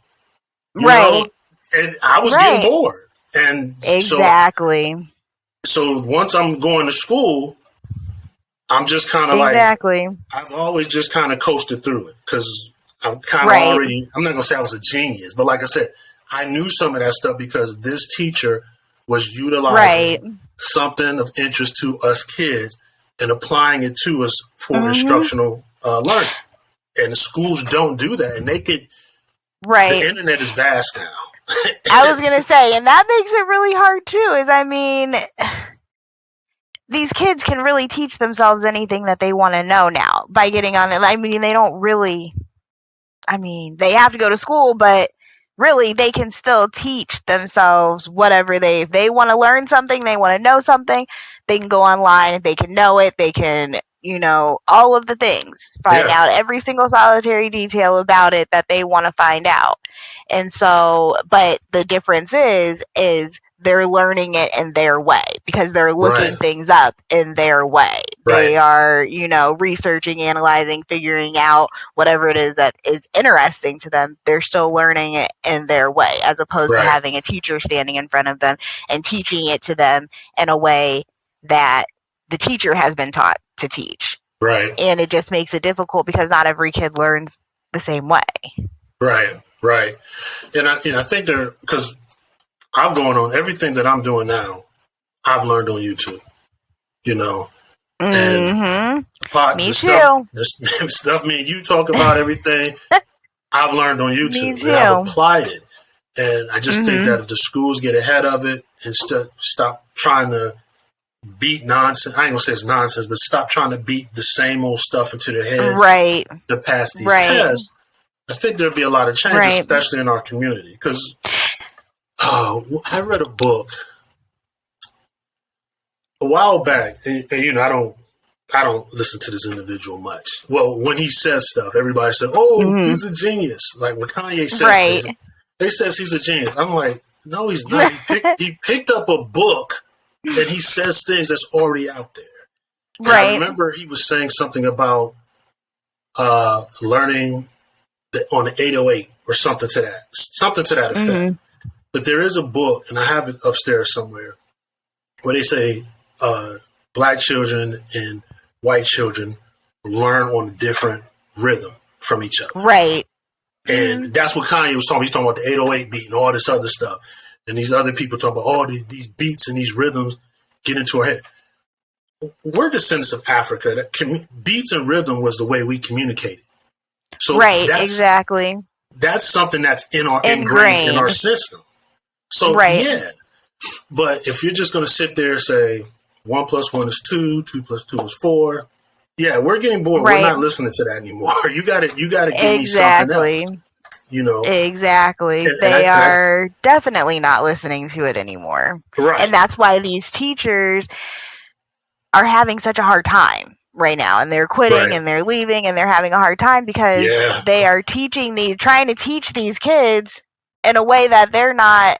S5: You
S6: right.
S5: know? And I was getting bored. And
S6: exactly.
S5: So once I'm going to school, I'm just kind of like, I've always just kind of coasted through it, because I'm kind of already, I'm not going to say I was a genius, but like I said, I knew some of that stuff because this teacher was utilizing something of interest to us kids and applying it to us for instructional learning. And the schools don't do that. And they could, the internet is vast now.
S6: I was going to say, and that makes it really hard too, is, I mean, these kids can really teach themselves anything that they want to know now by getting on it. I mean, they don't really, I mean, they have to go to school, but really they can still teach themselves whatever if they want to learn something, they want to know something, they can go online, they can know it, they can, you know, all of the things, find out every single solitary detail about it that they want to find out. And so, but the difference is they're learning it in their way, because they're looking things up in their way. They are, you know, researching, analyzing, figuring out whatever it is that is interesting to them. They're still learning it in their way, as opposed to having a teacher standing in front of them and teaching it to them in a way that the teacher has been taught to teach.
S5: Right.
S6: And it just makes it difficult, because not every kid learns the same way.
S5: Right. And I think because I've gone on everything that I'm doing now, I've learned on YouTube, you know. And
S6: me too.
S5: The stuff me and you talk about, everything I've learned on YouTube.
S6: Me too.
S5: And I've applied it. And I just think that if the schools get ahead of it and stop trying to beat nonsense, I ain't gonna say it's nonsense, but stop trying to beat the same old stuff into their heads to pass these tests, I think there'll be a lot of changes, especially in our community. Because I read a book a while back, and you know, I don't listen to this individual much. Well, when he says stuff, everybody says, "Oh, he's a genius." Like when Kanye says things, they says he's a genius. I'm like, no, he's not. He picked up a book and he says things that's already out there. And I remember he was saying something about learning on the 808 or something to that effect. But there is a book, and I have it upstairs somewhere, where they say black children and white children learn on a different rhythm from each other.
S6: Right.
S5: And that's what Kanye was talking about. He's talking about the 808 beat and all this other stuff. And these other people talk about all these beats and these rhythms get into our head. We're descendants of Africa. Beats and rhythm was the way we communicated. So
S6: exactly.
S5: That's something that's ingrained in our system. So yeah. But if you're just going to sit there and say 1 + 1 is 2, 2 + 2 is 4, yeah, we're getting bored. We're not listening to that anymore. You got to give me something else. You know,
S6: exactly. They are definitely not listening to it anymore.
S5: Right.
S6: And that's why these teachers are having such a hard time right now, and they're quitting and they're leaving, and they're having a hard time because they are trying to teach these kids in a way that they're not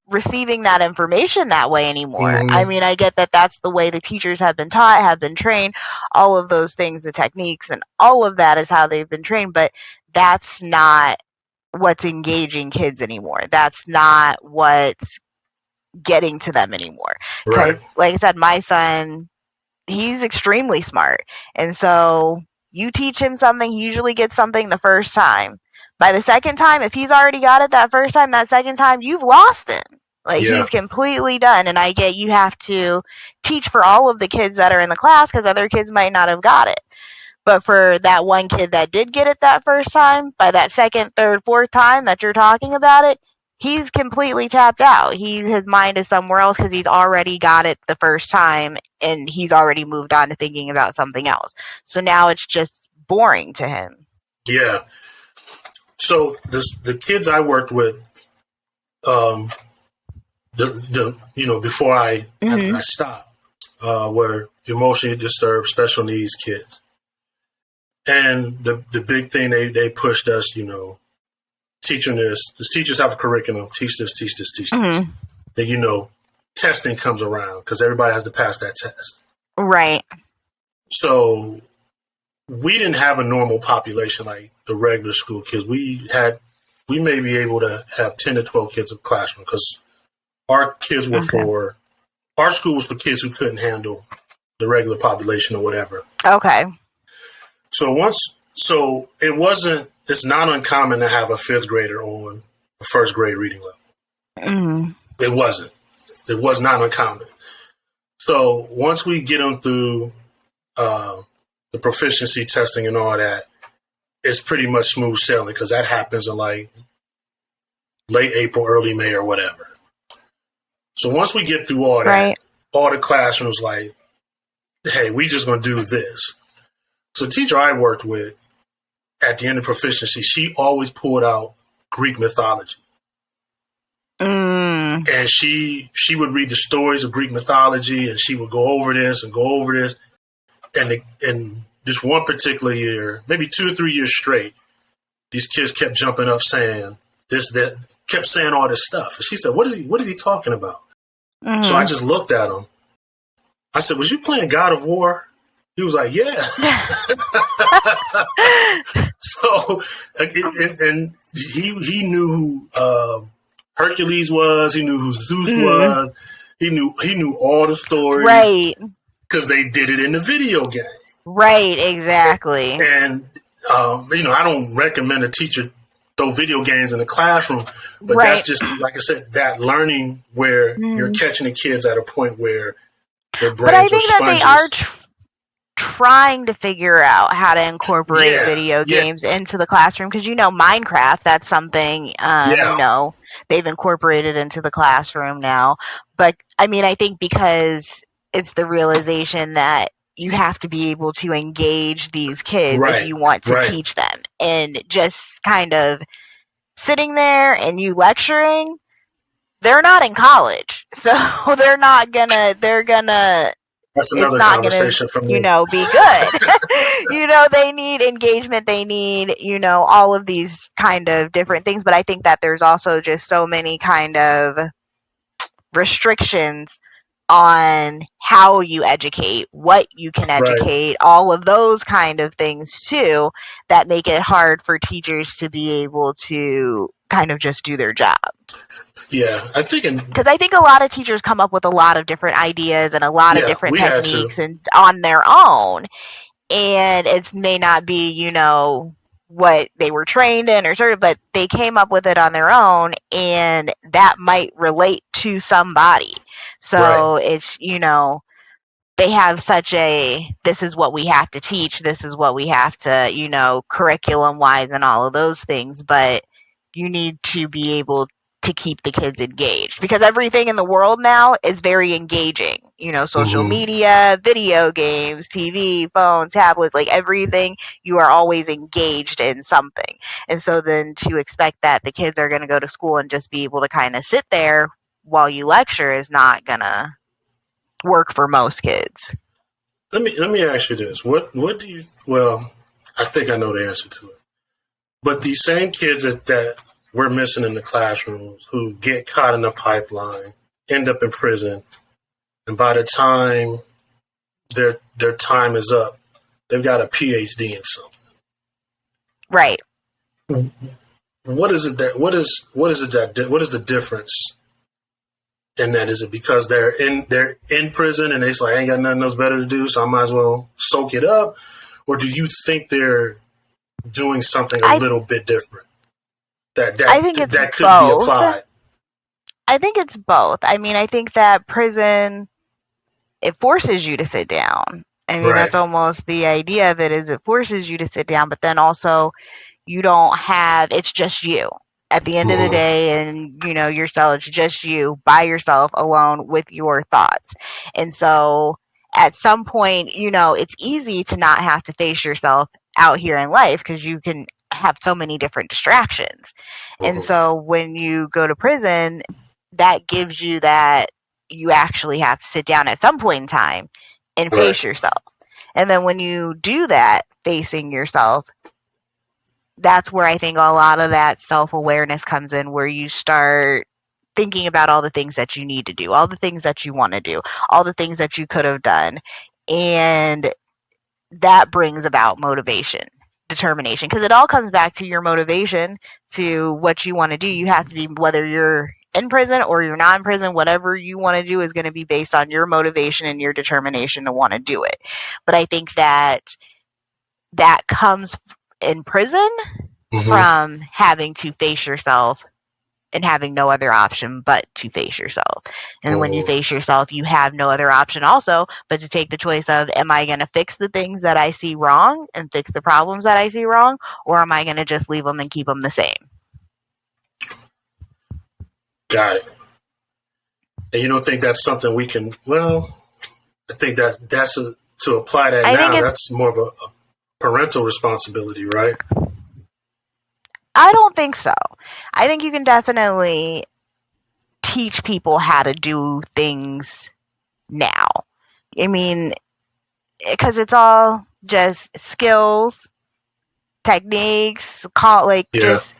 S6: receiving that information that way anymore. I mean, I get that that's the way the teachers have been taught, have been trained, all of those things, the techniques and all of that is how they've been trained, but that's not what's engaging kids anymore. That's not what's getting to them anymore. Because, like I said, my son, he's extremely smart. And so you teach him something, he usually gets something the first time. By the second time, if he's already got it that first time, that second time, you've lost him. Like, he's completely done. And I get you have to teach for all of the kids that are in the class because other kids might not have got it. But for that one kid that did get it that first time, by that second, third, fourth time that you're talking about it, he's completely tapped out. His mind is somewhere else because he's already got it the first time and he's already moved on to thinking about something else. So now it's just boring to him.
S5: Yeah. So the kids I worked with, before I stopped, were emotionally disturbed, special needs kids. And the big thing they pushed us, teaching this. The teachers have a curriculum. Teach this, teach this, teach this. Then, testing comes around because everybody has to pass that test.
S6: Right.
S5: So we didn't have a normal population like the regular school kids. We may be able to have 10 to 12 kids in the classroom because our kids were our school was for kids who couldn't handle the regular population or whatever.
S6: Okay.
S5: So it's not uncommon to have a fifth grader on a first grade reading level. It wasn't. It was not uncommon. So once we get them through the proficiency testing and all that, it's pretty much smooth sailing because that happens in like late April, early May or whatever. So once we get through all that, all the classrooms like, hey, we just going to do this. So the teacher I worked with at the end of proficiency, she always pulled out Greek mythology. And she would read the stories of Greek mythology and she would go over this and go over this. And this one particular year, maybe 2 or 3 years straight, these kids kept jumping up saying this, that, kept saying all this stuff. And she said, what is he talking about? So I just looked at him. I said, was you playing God of War? He was like, yeah. So, and he knew who Hercules was. He knew who Zeus was. He knew all the stories.
S6: Right.
S5: Because they did it in the video game.
S6: Right, exactly.
S5: And, I don't recommend a teacher throw video games in the classroom, but that's just, like I said, that learning where you're catching the kids at a point where their brains are sponges. But I think that they are
S6: trying to figure out how to incorporate video games into the classroom because Minecraft, that's something they've incorporated into the classroom now. But I mean, I think because it's the realization that you have to be able to engage these kids if you want to teach them, and just kind of sitting there and you lecturing, they're not in college, so they're gonna
S5: That's
S6: it's
S5: another
S6: not going
S5: conversation for
S6: to,
S5: me.
S6: be good. They need engagement. They need, all of these kind of different things. But I think that there's also just so many kind of restrictions on how you educate, what you can
S5: Right.
S6: educate, all of those kind of things too, that make it hard for teachers to be able to kind of just do their job.
S5: Yeah,
S6: because I think a lot of teachers come up with a lot of different ideas and a lot of different techniques and on their own, and it may not be what they were trained in or sort of, but they came up with it on their own, and that might relate to somebody. So it's they have such a, this is what we have to teach, this is what we have to curriculum wise and all of those things, but you need to be able to keep the kids engaged, because everything in the world now is very engaging. Social media, video games, TV, phones, tablets, like everything, you are always engaged in something. And so then to expect that the kids are going to go to school and just be able to kind of sit there while you lecture is not going to work for most kids.
S5: Let me ask you this. What do you, well, I think I know the answer to it. But these same kids that we're missing in the classrooms, who get caught in the pipeline, end up in prison, and by the time their time is up, they've got a PhD in something.
S6: Right.
S5: What is the difference in that? Is it because they're in prison and it's like, I ain't got nothing else better to do, so I might as well soak it up? Or do you think they're doing something a little bit different
S6: I think it's
S5: that could
S6: both.
S5: be applied?
S6: I think it's both. I mean, I think that prison, it forces you to sit down. I mean, that's almost the idea of it, is it forces you to sit down, but then also you don't have, it's just you at the end of the day, and your cell, it's just you by yourself alone with your thoughts. And so at some point, it's easy to not have to face yourself out here in life, because you can have so many different distractions. And so when you go to prison, that gives you that you actually have to sit down at some point in time and face yourself. And then when you do that, facing yourself, that's where I think a lot of that self-awareness comes in, where you start thinking about all the things that you need to do, all the things that you want to do, all the things that you could have done. And that brings about motivation, determination, because it all comes back to your motivation, to what you want to do. You have to be, whether you're in prison or you're not in prison, whatever you want to do is going to be based on your motivation and your determination to want to do it. But I think that comes in prison from having to face yourself and having no other option but to face yourself. And when you face yourself, you have no other option also but to take the choice of, am I going to fix the things that I see wrong and fix the problems that I see wrong, or am I going to just leave them and keep them the same?
S5: Got it. And you don't think that's something we can, well, I think that's to apply that now, that's more of a parental responsibility, right?
S6: I don't think so. I think you can definitely teach people how to do things now. I mean, because it's all just skills, techniques, just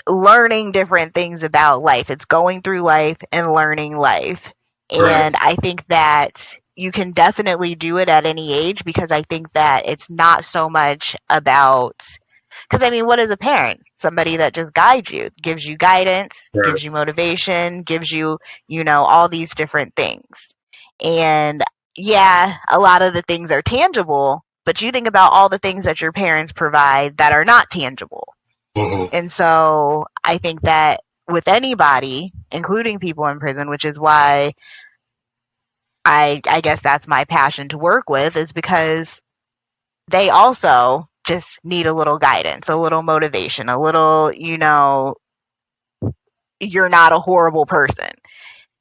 S6: learning different things about life. It's going through life and learning life. And I think that you can definitely do it at any age, because I think that it's not so much about, because I mean, what is a parent? Somebody that just guides you, gives you guidance, gives you motivation, gives you, all these different things. And yeah, a lot of the things are tangible, but you think about all the things that your parents provide that are not tangible. And so I think that with anybody, including people in prison, which is why I guess that's my passion to work with, is because they also just need a little guidance, a little motivation, a little, you're not a horrible person,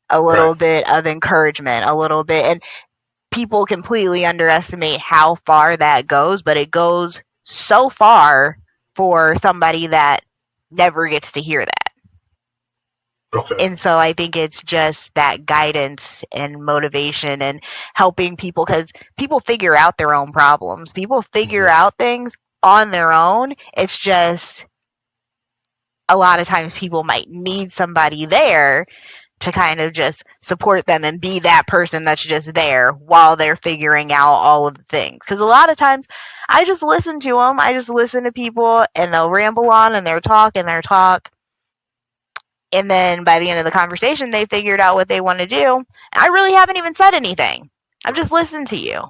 S6: a little bit of encouragement, a little bit. And people completely underestimate how far that goes, but it goes so far for somebody that never gets to hear that.
S5: Okay.
S6: And so I think it's just that guidance and motivation and helping people, because people figure out their own problems. People figure out things on their own. It's just a lot of times people might need somebody there to kind of just support them and be that person that's just there while they're figuring out all of the things. Because a lot of times I just listen to them. I just listen to people and they'll ramble on and their talk and their talk. And then by the end of the conversation, they figured out what they want to do. And I really haven't even said anything. I've just listened to you.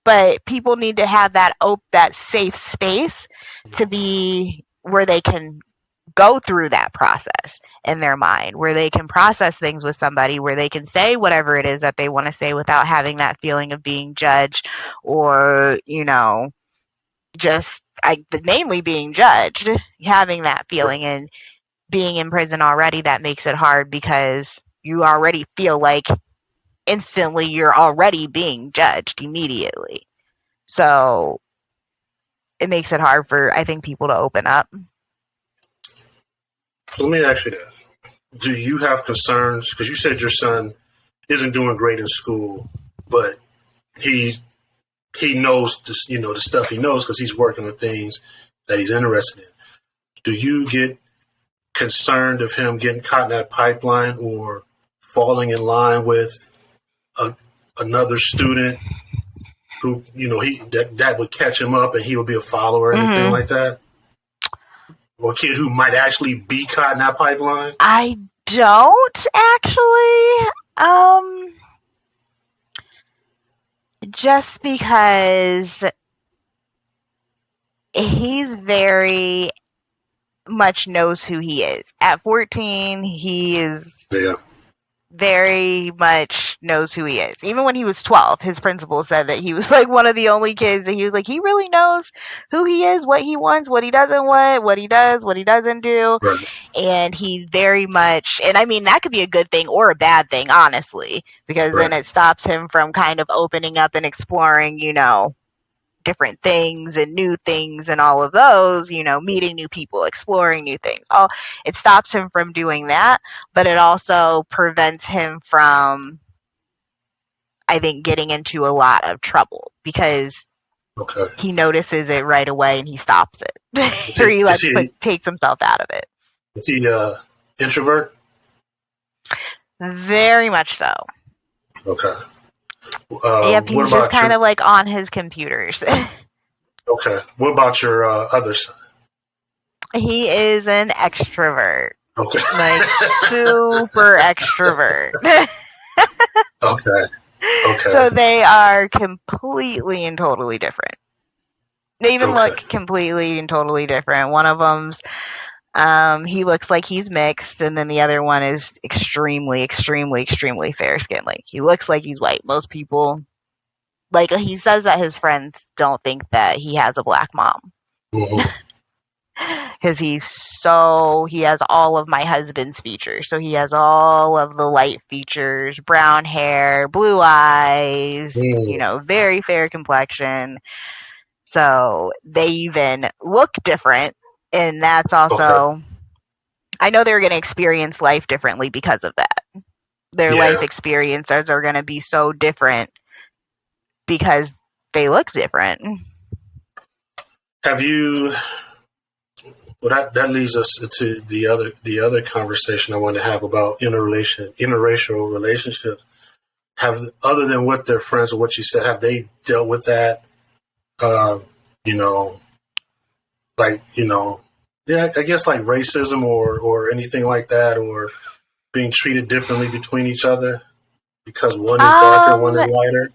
S6: But people need to have that that safe space to be where they can go through that process in their mind, where they can process things with somebody, where they can say whatever it is that they want to say without having that feeling of being judged or, just mainly being judged, having that feeling. And being in prison already, that makes it hard because you already feel like instantly you're already being judged immediately. So it makes it hard for, I think, people to open up.
S5: So let me ask you this. Do you have concerns? Because you said your son isn't doing great in school, but he knows this, the stuff he knows because he's working with things that he's interested in. Do you get concerned of him getting caught in that pipeline or falling in line with another student who, that would catch him up and he would be a follower or anything like that? Or a kid who might actually be caught in that pipeline?
S6: I don't actually. Just because he's very much knows who he is. At 14, he is very much knows who he is. Even when he was 12, his principal said that he was like one of the only kids that he was like, he really knows who he is, what he wants, what he doesn't want, what he does, what he doesn't do.
S5: Right.
S6: And he very much, and I mean, that could be a good thing or a bad thing, honestly, because then it stops him from kind of opening up and exploring, different things and new things and all of those, meeting new people, exploring new things. It stops him from doing that, but it also prevents him from, I think, getting into a lot of trouble because he notices it right away and he stops it. Or he takes himself out of it.
S5: Is he introvert?
S6: Very much so.
S5: Okay.
S6: Yep, he's just kind of like on his computers.
S5: Okay. What about your other son?
S6: He is an extrovert.
S5: Okay.
S6: Like super extrovert.
S5: Okay.
S6: So they are completely and totally different. They even look completely and totally different. One of them's he looks like he's mixed, and then the other one is extremely, extremely, extremely fair skinned. Like he looks like he's white. Most people, like he says that his friends don't think that he has a black mom. Because he has all of my husband's features. So he has all of the light features, brown hair, blue eyes, very fair complexion. So they even look different. And that's also, I know they're going to experience life differently because of that. Their life experiences are going to be so different because they look different.
S5: Have you? Well, that leads us to the other conversation I want to have about interracial relationships. Other than what their friends or what you said, have they dealt with that? I guess like racism or anything like that, or being treated differently between each other because one is darker, one is lighter.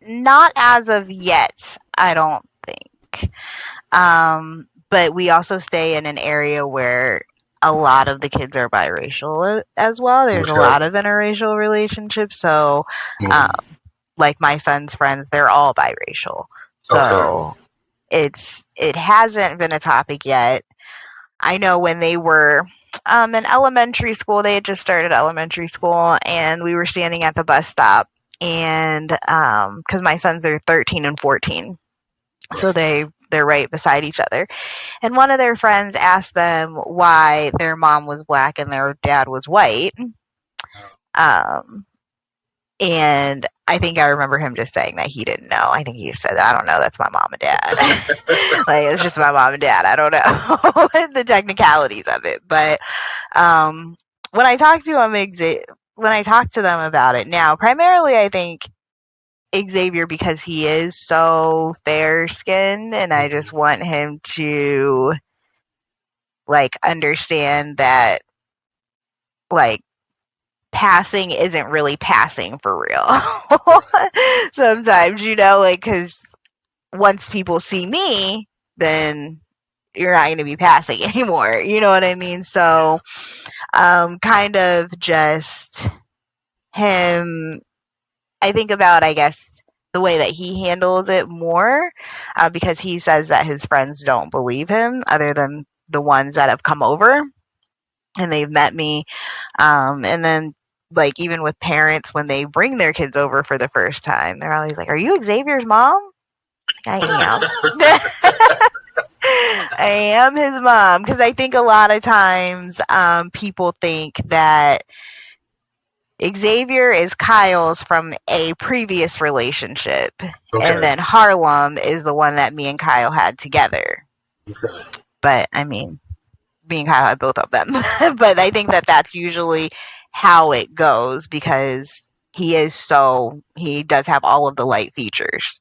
S6: Not as of yet, I don't think. But we also stay in an area where a lot of the kids are biracial as well. There's a lot of interracial relationships. So, like my son's friends, they're all biracial. So it hasn't been a topic yet. I know when they were in elementary school, they had just started elementary school, and we were standing at the bus stop, and because my sons are 13 and 14, so they they're right beside each other. And one of their friends asked them why their mom was black and their dad was white. And I think I remember him just saying that he didn't know. I think he said, I don't know, that's my mom and dad. Like, it's just my mom and dad. I don't know the technicalities of it. But when I talk to them about it now, primarily I think Xavier, because he is so fair skinned, and I just want him to like understand that like passing isn't really passing for real. Sometimes, like, because once people see me, then you're not going to be passing anymore. You know what I mean? So, kind of just him, I think about, I guess, the way that he handles it more, because he says that his friends don't believe him, other than the ones that have come over and they've met me. And then, like, even with parents, when they bring their kids over for the first time, they're always like, "Are you Xavier's mom?" I am. I am his mom, because I think a lot of times people think that Xavier is Kyle's from a previous relationship, and then Harlem is the one that me and Kyle had together. Okay. But, I mean, me and Kyle had both of them. But I think that that's usually how it goes, because he does have all of the light features.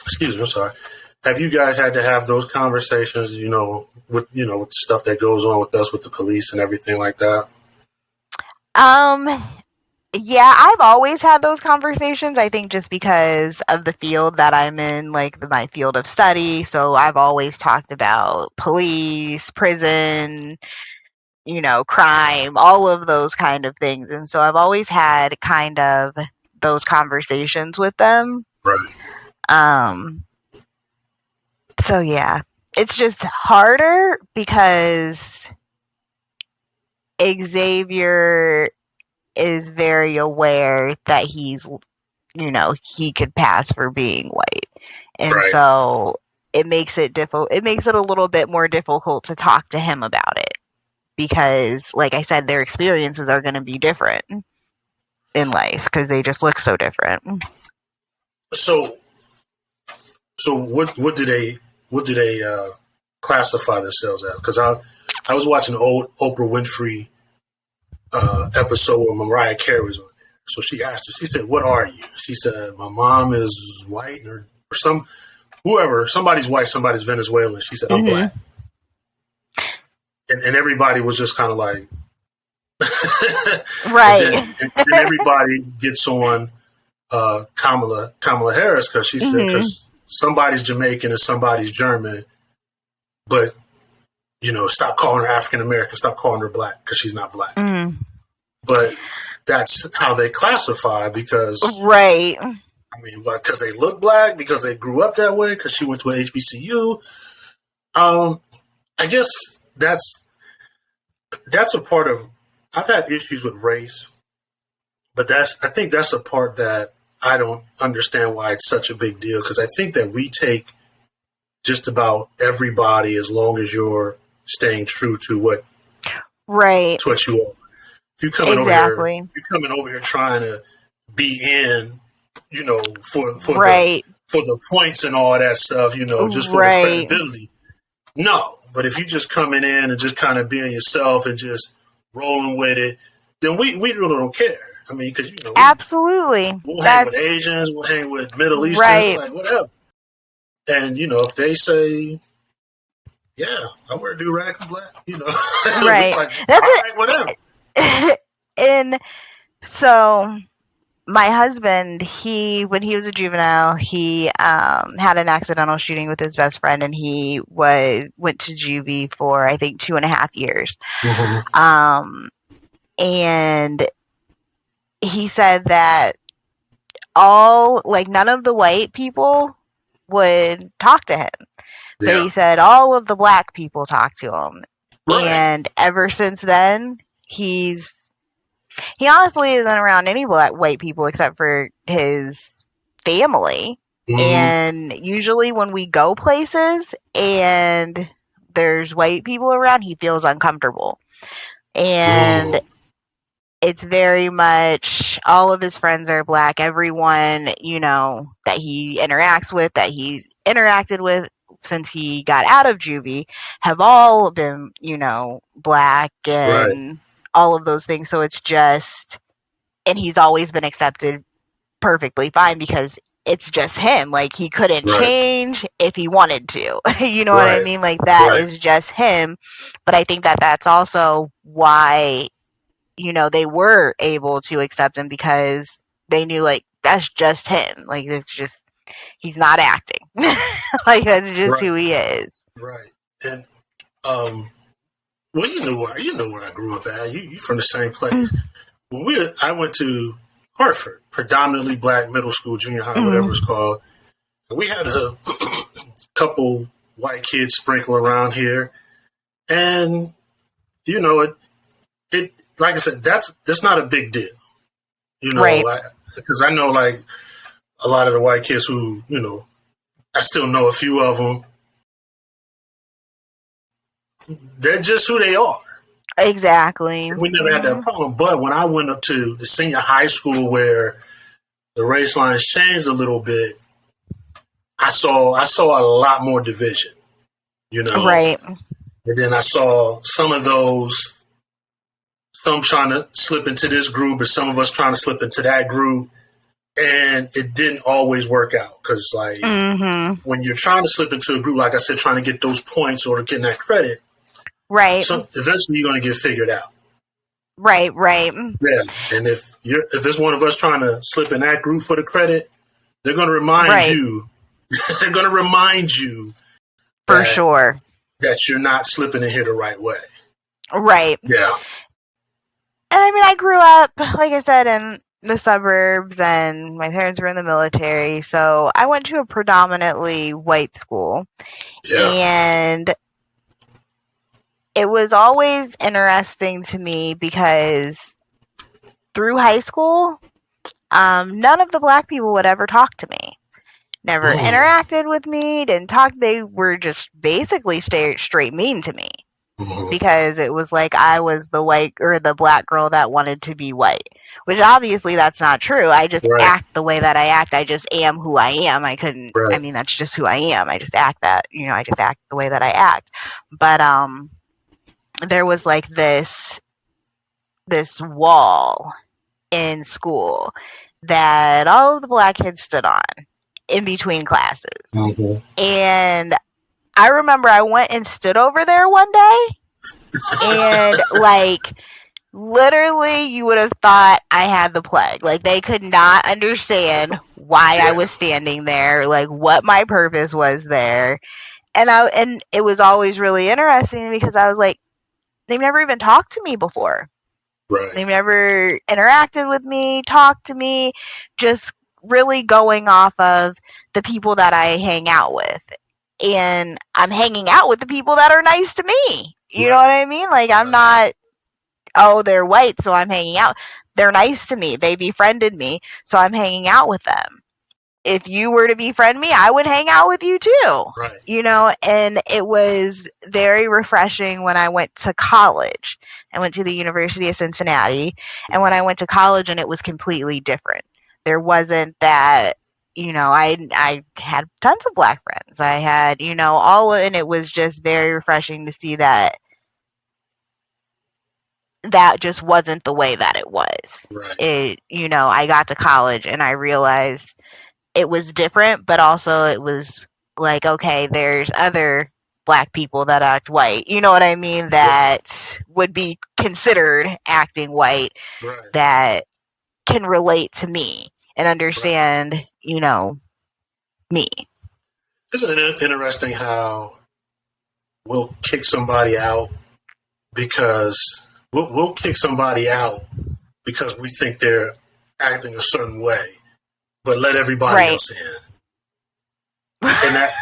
S5: Excuse me, I'm sorry. Have you guys had to have those conversations, with stuff that goes on with us, with the police and everything like that?
S6: Yeah, I've always had those conversations. I think just because of the field that I'm in, like my field of study. So I've always talked about police, prison, crime, all of those kind of things. And so I've always had kind of those conversations with them.
S5: Right.
S6: So yeah, it's just harder because Xavier is very aware that he's, he could pass for being white. And so it makes it It makes it a little bit more difficult to talk to him about it, because, like I said, their experiences are going to be different in life because they just look so different.
S5: So what do they classify themselves as? Because I was watching an old Oprah Winfrey episode where Mariah Carey was on there. So she asked her, she said, "What are you?" She said, "My mom is white," or somebody's white, somebody's Venezuelan. She said, "I'm black." And everybody was just kind of like,
S6: right.
S5: And then everybody gets on Kamala Harris, because she said, because somebody's Jamaican and somebody's German, but stop calling her African American, stop calling her black, because she's not black. But that's how they classify, because
S6: right.
S5: I mean, because they look black, because they grew up that way, because she went to an HBCU. I guess that's a part of. I've had issues with race, but I think that's a part that I don't understand why it's such a big deal, because I think that we take just about everybody as long as you're staying true to what you are. If you're coming over here trying to be in, for the points and all that stuff, just for the credibility. No, but if you're just coming in and just kind of being yourself and just rolling with it, then we really don't care. I mean, because
S6: absolutely,
S5: we'll hang with Asians, we'll hang with Middle Easterns, like whatever. And if they say, "Yeah, I wear a do-rag, I'm black,"
S6: right?
S5: Like, that's all right, whatever.
S6: And so, my husband, when he was a juvenile, he had an accidental shooting with his best friend, and he went to juvie for, I think, 2.5 years. And he said that none of the white people would talk to him. But he said all of the black people talked to him. Right. And ever since then, he honestly isn't around any white people except for his family. And usually when we go places and there's white people around, he feels uncomfortable. And it's very much all of his friends are black. Everyone, that he interacts with, that he's interacted with since he got out of juvie, have all been, black and all of those things. So it's just, and he's always been accepted perfectly fine because it's just him. Like, he couldn't change if he wanted to. You know what I mean? Like, that is just him. But I think that that's also why, they were able to accept him, because they knew, like, that's just him. Like, it's just, he's not acting. Like, that's just who he is.
S5: Right. And, well, you know where I grew up at. You from the same place. I went to Hartford, predominantly black middle school, junior high, whatever it's called. And we had a couple white kids sprinkle around here. And, it like I said, that's not a big deal. Because I know, like, a lot of the white kids who, I still know a few of them. They're just who they are.
S6: Exactly.
S5: We never had that problem. But when I went up to the senior high school where the race lines changed a little bit, I saw a lot more division,
S6: Right.
S5: And then I saw some trying to slip into this group, but some of us trying to slip into that group. And it didn't always work out because, like, when you're trying to slip into a group, like I said, trying to get those points or getting that credit, eventually you're going to get figured out.
S6: Right.
S5: Yeah, and if there's one of us trying to slip in that group for the credit, they're going to remind you. They're going to remind you
S6: for sure
S5: that you're not slipping in here the right way.
S6: Right.
S5: Yeah.
S6: And I mean, I grew up, like I said, in the suburbs, and my parents were in the military, so I went to a predominantly white school. And it was always interesting to me because through high school, none of the black people would ever talk to me. Never interacted with me, didn't talk. They were just basically straight mean to me. Because it was like I was the white or the black girl that wanted to be white, which obviously that's not true. I just act the way that I act. I just am who I am. I mean, that's just who I am. I just act I just act the way that I act. But there was like this wall in school that all of the black kids stood on in between classes. And I remember I went and stood over there one day, and like literally you would have thought I had the plague. Like, they could not understand why I was standing there, like what my purpose was there. And it was always really interesting because I was like, they've never even talked to me before. They've never interacted with me, talked to me, just really going off of the people that I hang out with. And I'm hanging out with the people that are nice to me. You know what I mean? Like, I'm not, they're white, so I'm hanging out. They're nice to me. They befriended me, so I'm hanging out with them. If you were to befriend me, I would hang out with you too. And it was very refreshing when I went to college. I went to the University of Cincinnati, and when I went to college, and it was completely different. There wasn't that, I had tons of black friends. I had, and it was just very refreshing to see that just wasn't the way that it was. I got to college and I realized it was different, but also it was like, okay, there's other black people that act white. You know what I mean? That would be considered acting white, that can relate to me and understand, me.
S5: Isn't it interesting how we'll kick somebody out because we'll kick somebody out because we think they're acting a certain way, but let everybody else in. And that's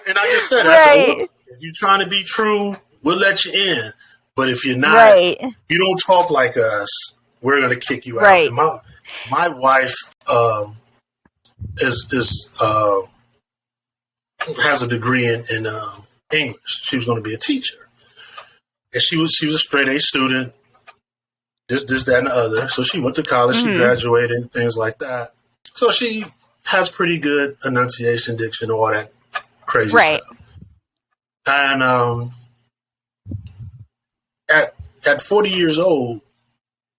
S5: and I just said, look, if you're trying to be true, we'll let you in. But if you're not, if you don't talk like us, we're going to kick you out. And my wife has a degree in English. She was going to be a teacher, and she was a straight A student. This, that, and the other. So she went to college. She graduated, things like that. So she has pretty good enunciation, diction, all that crazy stuff. And at 40 years old,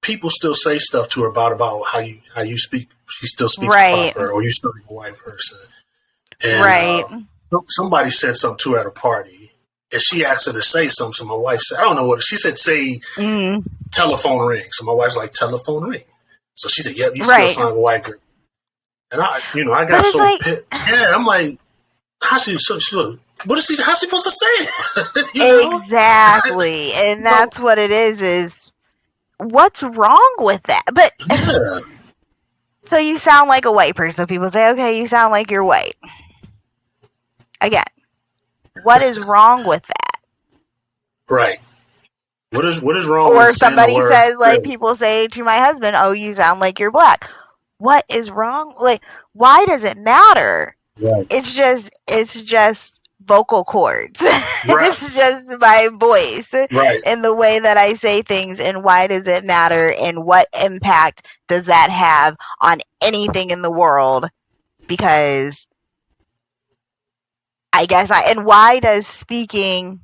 S5: people still say stuff to her about how you speak. She still speaks proper, or you still like a white person. And somebody said something to her at a party, and she asked her to say something. So my wife said, I don't know what she said. Say telephone ring. So my wife's like, telephone ring. So she said, yep, you still sound like a white girl. And I got so pissed. Yeah, I'm like, how's she supposed to say it?
S6: Exactly. And that's what it is what's wrong with that? But so you sound like a white person. People say, okay, you sound like you're white. Again, what is wrong with that?
S5: Right. What is wrong
S6: or
S5: with
S6: somebody says, like, people say to my husband, oh, you sound like you're black. What is wrong? Like, why does it matter?
S5: Right.
S6: It's just vocal cords.
S5: Right.
S6: It's just my voice
S5: right.
S6: and the way that I say things. And why does it matter? And what impact does that have on anything in the world? Because I guess and why does speaking,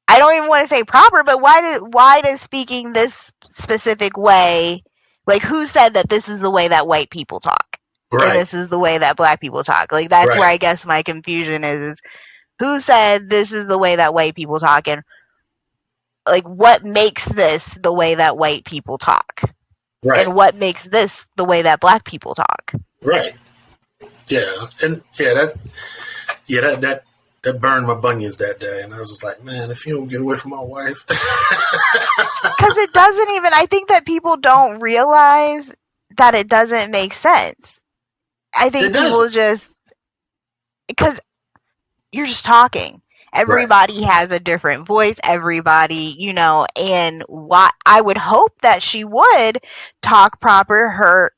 S6: I don't even want to say proper, but why does speaking this specific way, like, who said that this is the way that white people talk?
S5: Right.
S6: And this is the way that black people talk? Like, that's where I guess my confusion is who said this is the way that white people talk, and like, what makes this the way that white people talk?
S5: Right.
S6: And what makes this the way that black people talk?
S5: Right. Yeah. And that burned my bunions that day. And I was just like, man, if you don't get away from my wife.
S6: Because it doesn't even, I think that people don't realize that it doesn't make sense. I think people just, because you're just talking. Everybody has a different voice. Everybody, and why I would hope that she would talk proper. Her,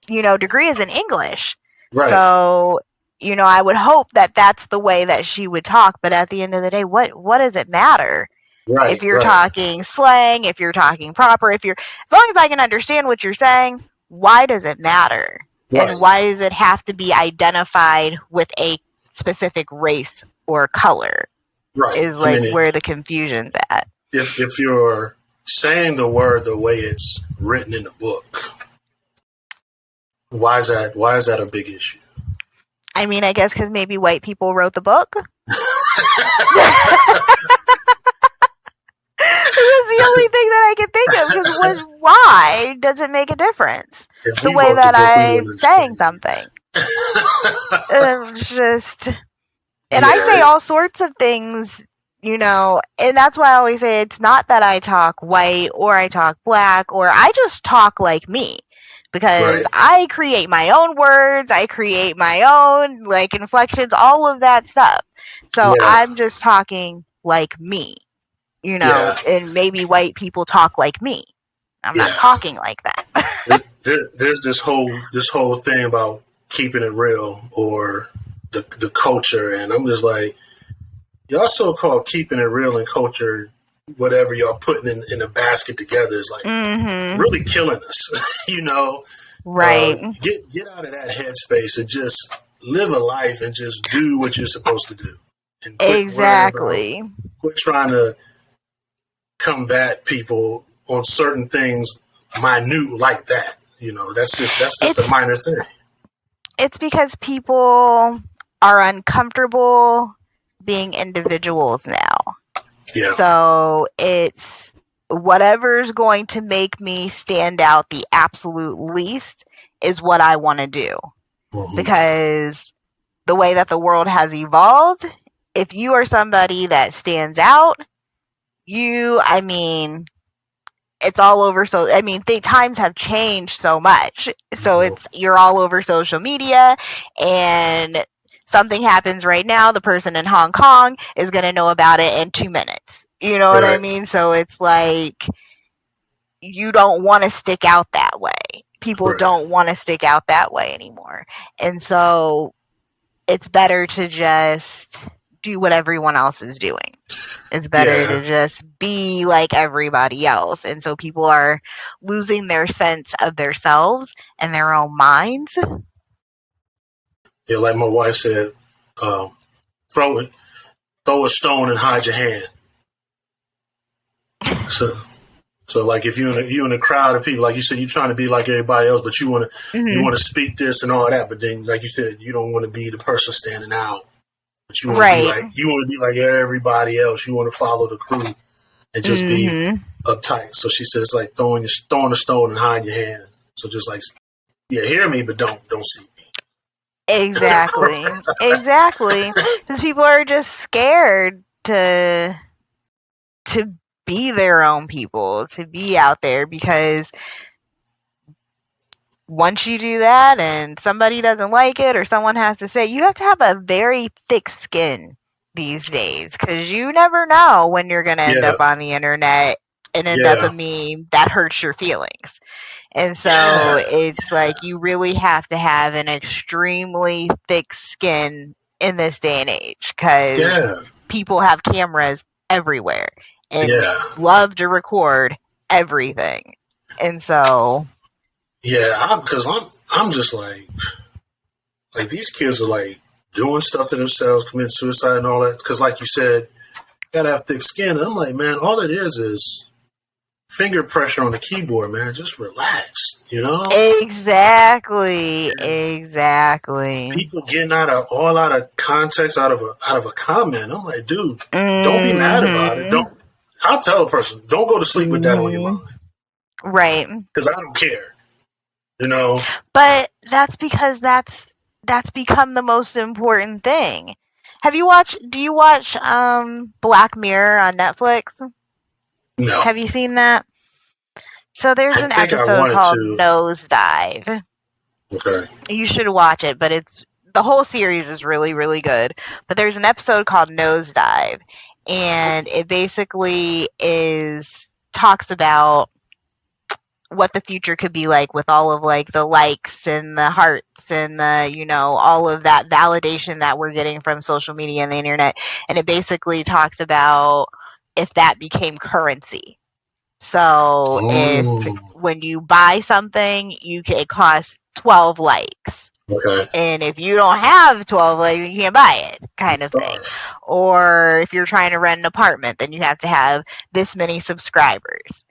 S6: degree is in English.
S5: Right.
S6: So, I would hope that that's the way that she would talk. But at the end of the day, what does it matter?
S5: Right.
S6: If you're talking slang, if you're talking proper, as long as I can understand what you're saying, why does it matter? Right. And why does it have to be identified with a specific race or color?
S5: Right.
S6: Is where the confusion's at.
S5: If you're saying the word the way it's written in the book, why is that a big issue?
S6: I mean, I guess because maybe white people wrote the book. It was the only thing that I could think of. Because why does it make a difference? The way that I'm saying something. Just, and I say all sorts of things, and that's why I always say it's not that I talk white or I talk black, or I just talk like me. Because I create my own words, I create my own, inflections, all of that stuff. So I'm just talking like me, and maybe white people talk like me. I'm not talking like that.
S5: There's this whole thing about keeping it real, or the culture, and I'm just like, y'all so-called keeping it real and culture, whatever y'all putting in a basket together is really killing us, Right. Get out of that headspace and just live a life and just do what you're supposed to do. And quit trying to combat people on certain things minute like that. That's just a minor thing.
S6: It's because people are uncomfortable being individuals now.
S5: Yeah.
S6: So it's whatever's going to make me stand out the absolute least is what I want to do. Mm-hmm. Because the way that the world has evolved, if you are somebody that stands out, it's all over. So, times have changed so much. So you're all over social media, and something happens right now, the person in Hong Kong is going to know about it in 2 minutes. You know what I mean? So it's like, you don't want to stick out that way. People don't want to stick out that way anymore. And so it's better to just do what everyone else is doing. It's better to just be like everybody else. And so people are losing their sense of themselves and their own minds.
S5: Yeah, like my wife said, throw a stone and hide your hand. So like if you're in a crowd of people, like you said, you're trying to be like everybody else, but you want to speak this and all that, but then like you said, you don't want to be the person standing out, but you want to be like everybody else. You want to follow the crew and just be uptight. So she says like throwing a stone and hide your hand. So just like, yeah, hear me, but don't see me.
S6: Exactly. Exactly. Because people are just scared to be their own people, to be out there, because once you do that and somebody doesn't like it or someone has to say, you have to have a very thick skin these days, because you never know when you're going to end up on the internet and end up a meme that hurts your feelings. And so it's like you really have to have an extremely thick skin in this day and age, because people have cameras everywhere and love to record everything. And so
S5: because I'm just like these kids are like doing stuff to themselves, committing suicide and all that, because like you said, you gotta have thick skin. And I'm like, man, all it is finger pressure on the keyboard, man. Just relax, you know?
S6: Exactly.
S5: People getting out of context out of a comment. I'm like, dude, don't be mad about it. I'll tell a person, don't go to sleep with that on your mind.
S6: Right.
S5: Because I don't care. You know?
S6: But that's because that's become the most important thing. Do you watch Black Mirror on Netflix?
S5: No.
S6: Have you seen that? So there's an episode called Nosedive.
S5: Okay.
S6: You should watch it, but the whole series is really, really good. But there's an episode called Nosedive, and it basically talks about what the future could be like with all of like the likes and the hearts and the, all of that validation that we're getting from social media and the internet. And it basically talks about if that became currency. So when you buy something, it costs 12 likes.
S5: Okay.
S6: And if you don't have 12 likes, you can't buy it, kind of thing. Or if you're trying to rent an apartment, then you have to have this many subscribers.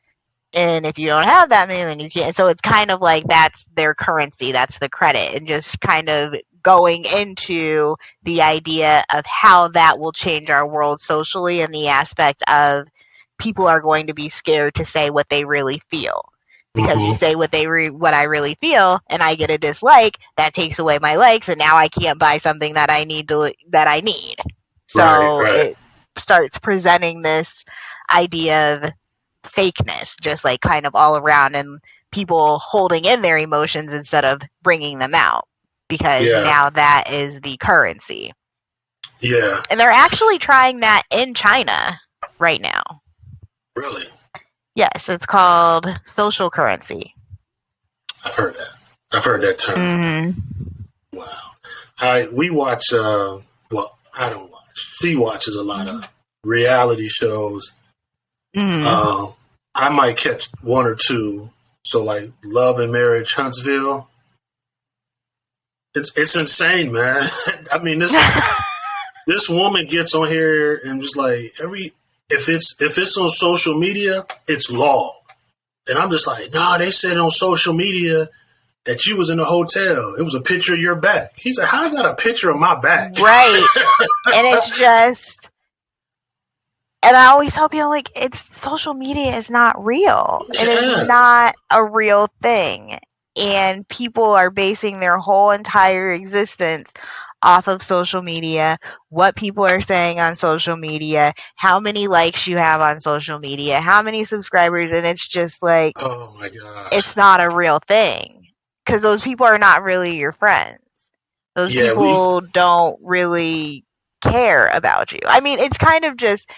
S6: And if you don't have that many, then you can't. So it's kind of like that's their currency, that's the credit, and just kind of going into the idea of how that will change our world socially, and the aspect of people are going to be scared to say what they really feel. Because you say what I really feel, and I get a dislike, that takes away my likes, and now I can't buy something that I need. So it starts presenting this idea of fakeness, just like kind of all around, and people holding in their emotions instead of bringing them out, because now that is the currency.
S5: Yeah.
S6: And they're actually trying that in China right now.
S5: Really?
S6: Yes, it's called social currency.
S5: I've heard that term. Mm-hmm. Wow. We watch, I don't watch. She watches a lot of reality shows. Mm-hmm. I might catch one or two. So like Love and Marriage Huntsville. It's insane, man. I mean, this woman gets on here and just like if it's on social media, it's law. And I'm just like, they said on social media that you was in a hotel. It was a picture of your back. He's like, how's that a picture of my back?
S6: Right. And it's just, and I always tell people, like, social media is not real. Yeah. It is not a real thing. And people are basing their whole entire existence off of social media, what people are saying on social media, how many likes you have on social media, how many subscribers, and it's just like,
S5: oh my gosh,
S6: it's not a real thing, because those people are not really your friends. Those people don't really care about you. I mean, it's kind of just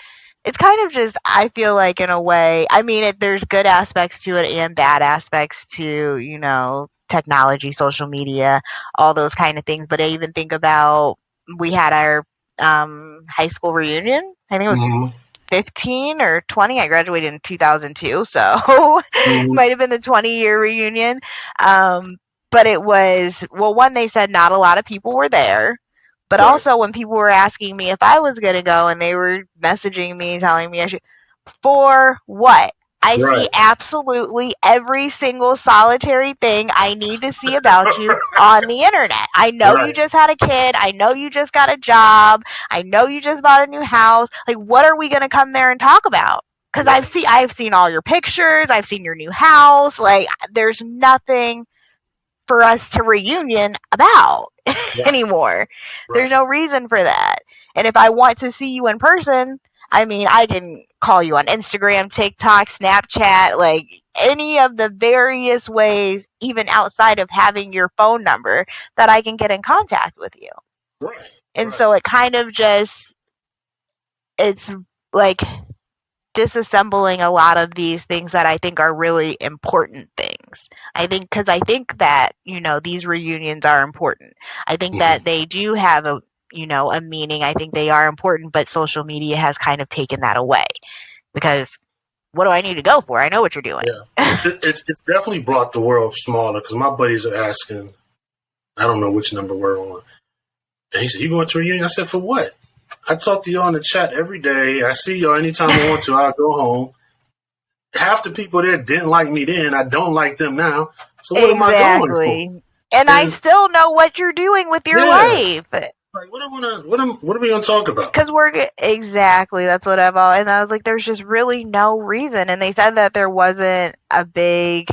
S6: it's kind of just, I feel like, in a way, I mean, there's good aspects to it and bad aspects to, technology, social media, all those kind of things. But I even think about, we had our high school reunion. I think it was 15 or 20. I graduated in 2002, so might have been the 20-year reunion. But it was, well, one, they said not a lot of people were there. But also, when people were asking me if I was going to go, and they were messaging me, telling me I should, for what? I see absolutely every single solitary thing I need to see about you on the internet. I know you just had a kid. I know you just got a job. I know you just bought a new house. Like, what are we going to come there and talk about? Because I've seen all your pictures. I've seen your new house. Like, there's nothing for us to reunion about anymore. There's no reason for that. And if I want to see you in person, I mean, I can call you on Instagram, TikTok, Snapchat, like any of the various ways, even outside of having your phone number, that I can get in contact with you. And so it kind of just, it's like disassembling a lot of these things that I think are really important things. I think that, these reunions are important. I think that they do have a meaning. I think they are important, but social media has kind of taken that away, because what do I need to go for? I know what you're doing.
S5: It's definitely brought the world smaller, because my buddies are asking, I don't know which number we're on. And he said, you going to a reunion? I said, for what? I talk to y'all in the chat every day. I see y'all anytime I want to. I'll go home. Half the people there didn't like me then. I don't like them now. So what am I going for?
S6: And I still know what you're doing with your life.
S5: Like, what are we gonna talk about?
S6: Because exactly, that's what and I was like, there's just really no reason. And they said that there wasn't a big,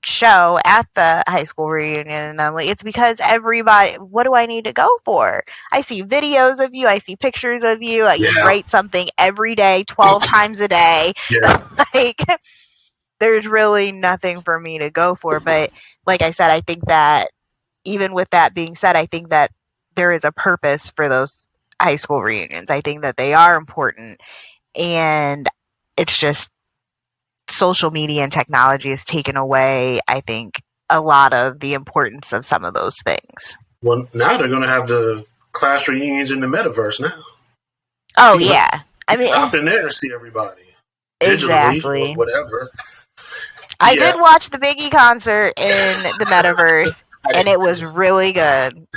S6: show at the high school reunion, and I'm like, it's because everybody, what do I need to go for? I see videos of you, I see pictures of you, you write something every day, 12 times a day. Like, there's really nothing for me to go for. But like I said, I think that even with that being said, I think that there is a purpose for those high school reunions. I think that they are important, and it's just social media and technology has taken away, I think, a lot of the importance of some of those things.
S5: Well, now they're going to have the class reunions in the Metaverse now.
S6: Oh, yeah. I mean,
S5: hop in there and see everybody.
S6: Exactly.
S5: Digitally or whatever.
S6: I did watch the Biggie concert in the Metaverse, and it was really good.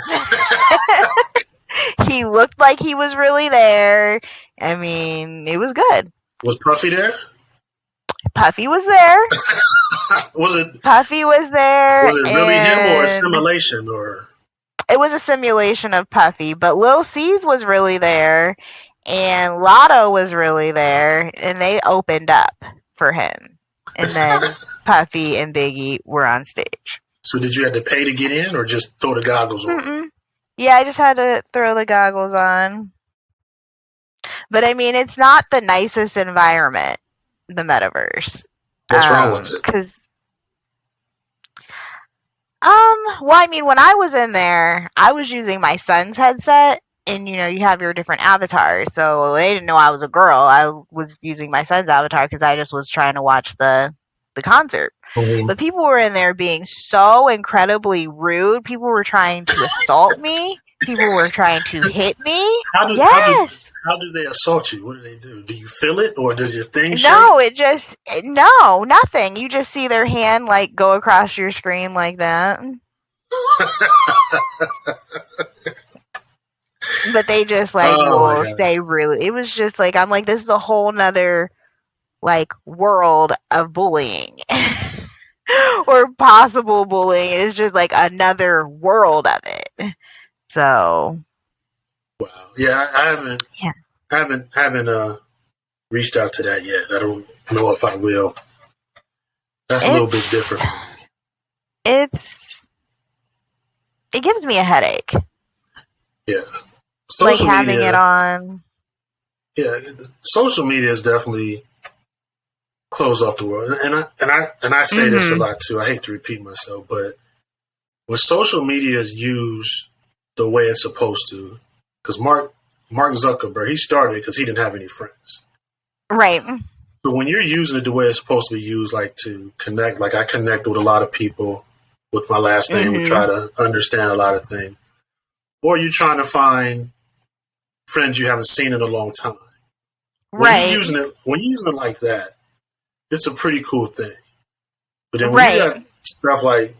S6: He looked like he was really there. I mean, it was good.
S5: Was Puffy there?
S6: Puffy was there. Puffy was there.
S5: Was it really him or a simulation? Or
S6: it was a simulation of Puffy, but Lil C's was really there, and Lotto was really there, and they opened up for him. And then Puffy and Biggie were on stage.
S5: So did you have to pay to get in, or just throw the goggles on?
S6: Yeah, I just had to throw the goggles on. But I mean, it's not the nicest environment, the Metaverse.
S5: What's wrong with it?
S6: Well, I mean, when I was in there, I was using my son's headset, and you have your different avatars. So they didn't know I was a girl. I was using my son's avatar because I just was trying to watch the concert. But people were in there being so incredibly rude. People were trying to assault me. People were trying to hit me.
S5: How do they assault you? What do they do? Do you feel it, or does your thing shake?
S6: No, nothing. You just see their hand like go across your screen like that. But they just it was just like, I'm like, this is a whole nother like world of bullying. Or possible bullying. It's just like another world of it. So,
S5: wow, yeah, I haven't reached out to that yet. I don't know if I will. That's a little bit different.
S6: It gives me a headache.
S5: Yeah,
S6: like having it on.
S5: Yeah, social media is definitely closed off the world, and I say this a lot too. I hate to repeat myself, but when social media is used the way it's supposed to, because Mark Mark Zuckerberg, he started because he didn't have any friends.
S6: Right.
S5: So when you're using it the way it's supposed to be used, like to connect, like I connect with a lot of people with my last name, we try to understand a lot of things. Or you're trying to find friends you haven't seen in a long time. When you're using it like that, it's a pretty cool thing. But then when you got stuff like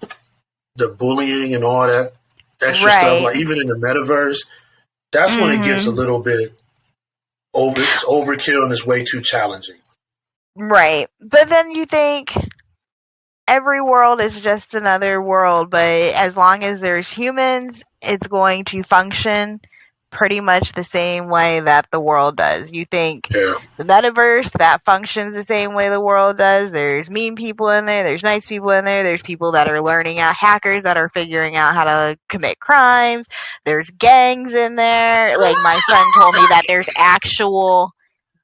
S5: the bullying and all that extra stuff, like even in the metaverse, that's when it gets a little bit it's overkill and it's way too challenging.
S6: Right. But then you think every world is just another world, but as long as there's humans, it's going to function pretty much the same way that the world does. You think the metaverse, that functions the same way the world does. There's mean people in there. There's nice people in there. There's people that are learning out, hackers that are figuring out how to commit crimes. There's gangs in there. Like my son told me that there's actual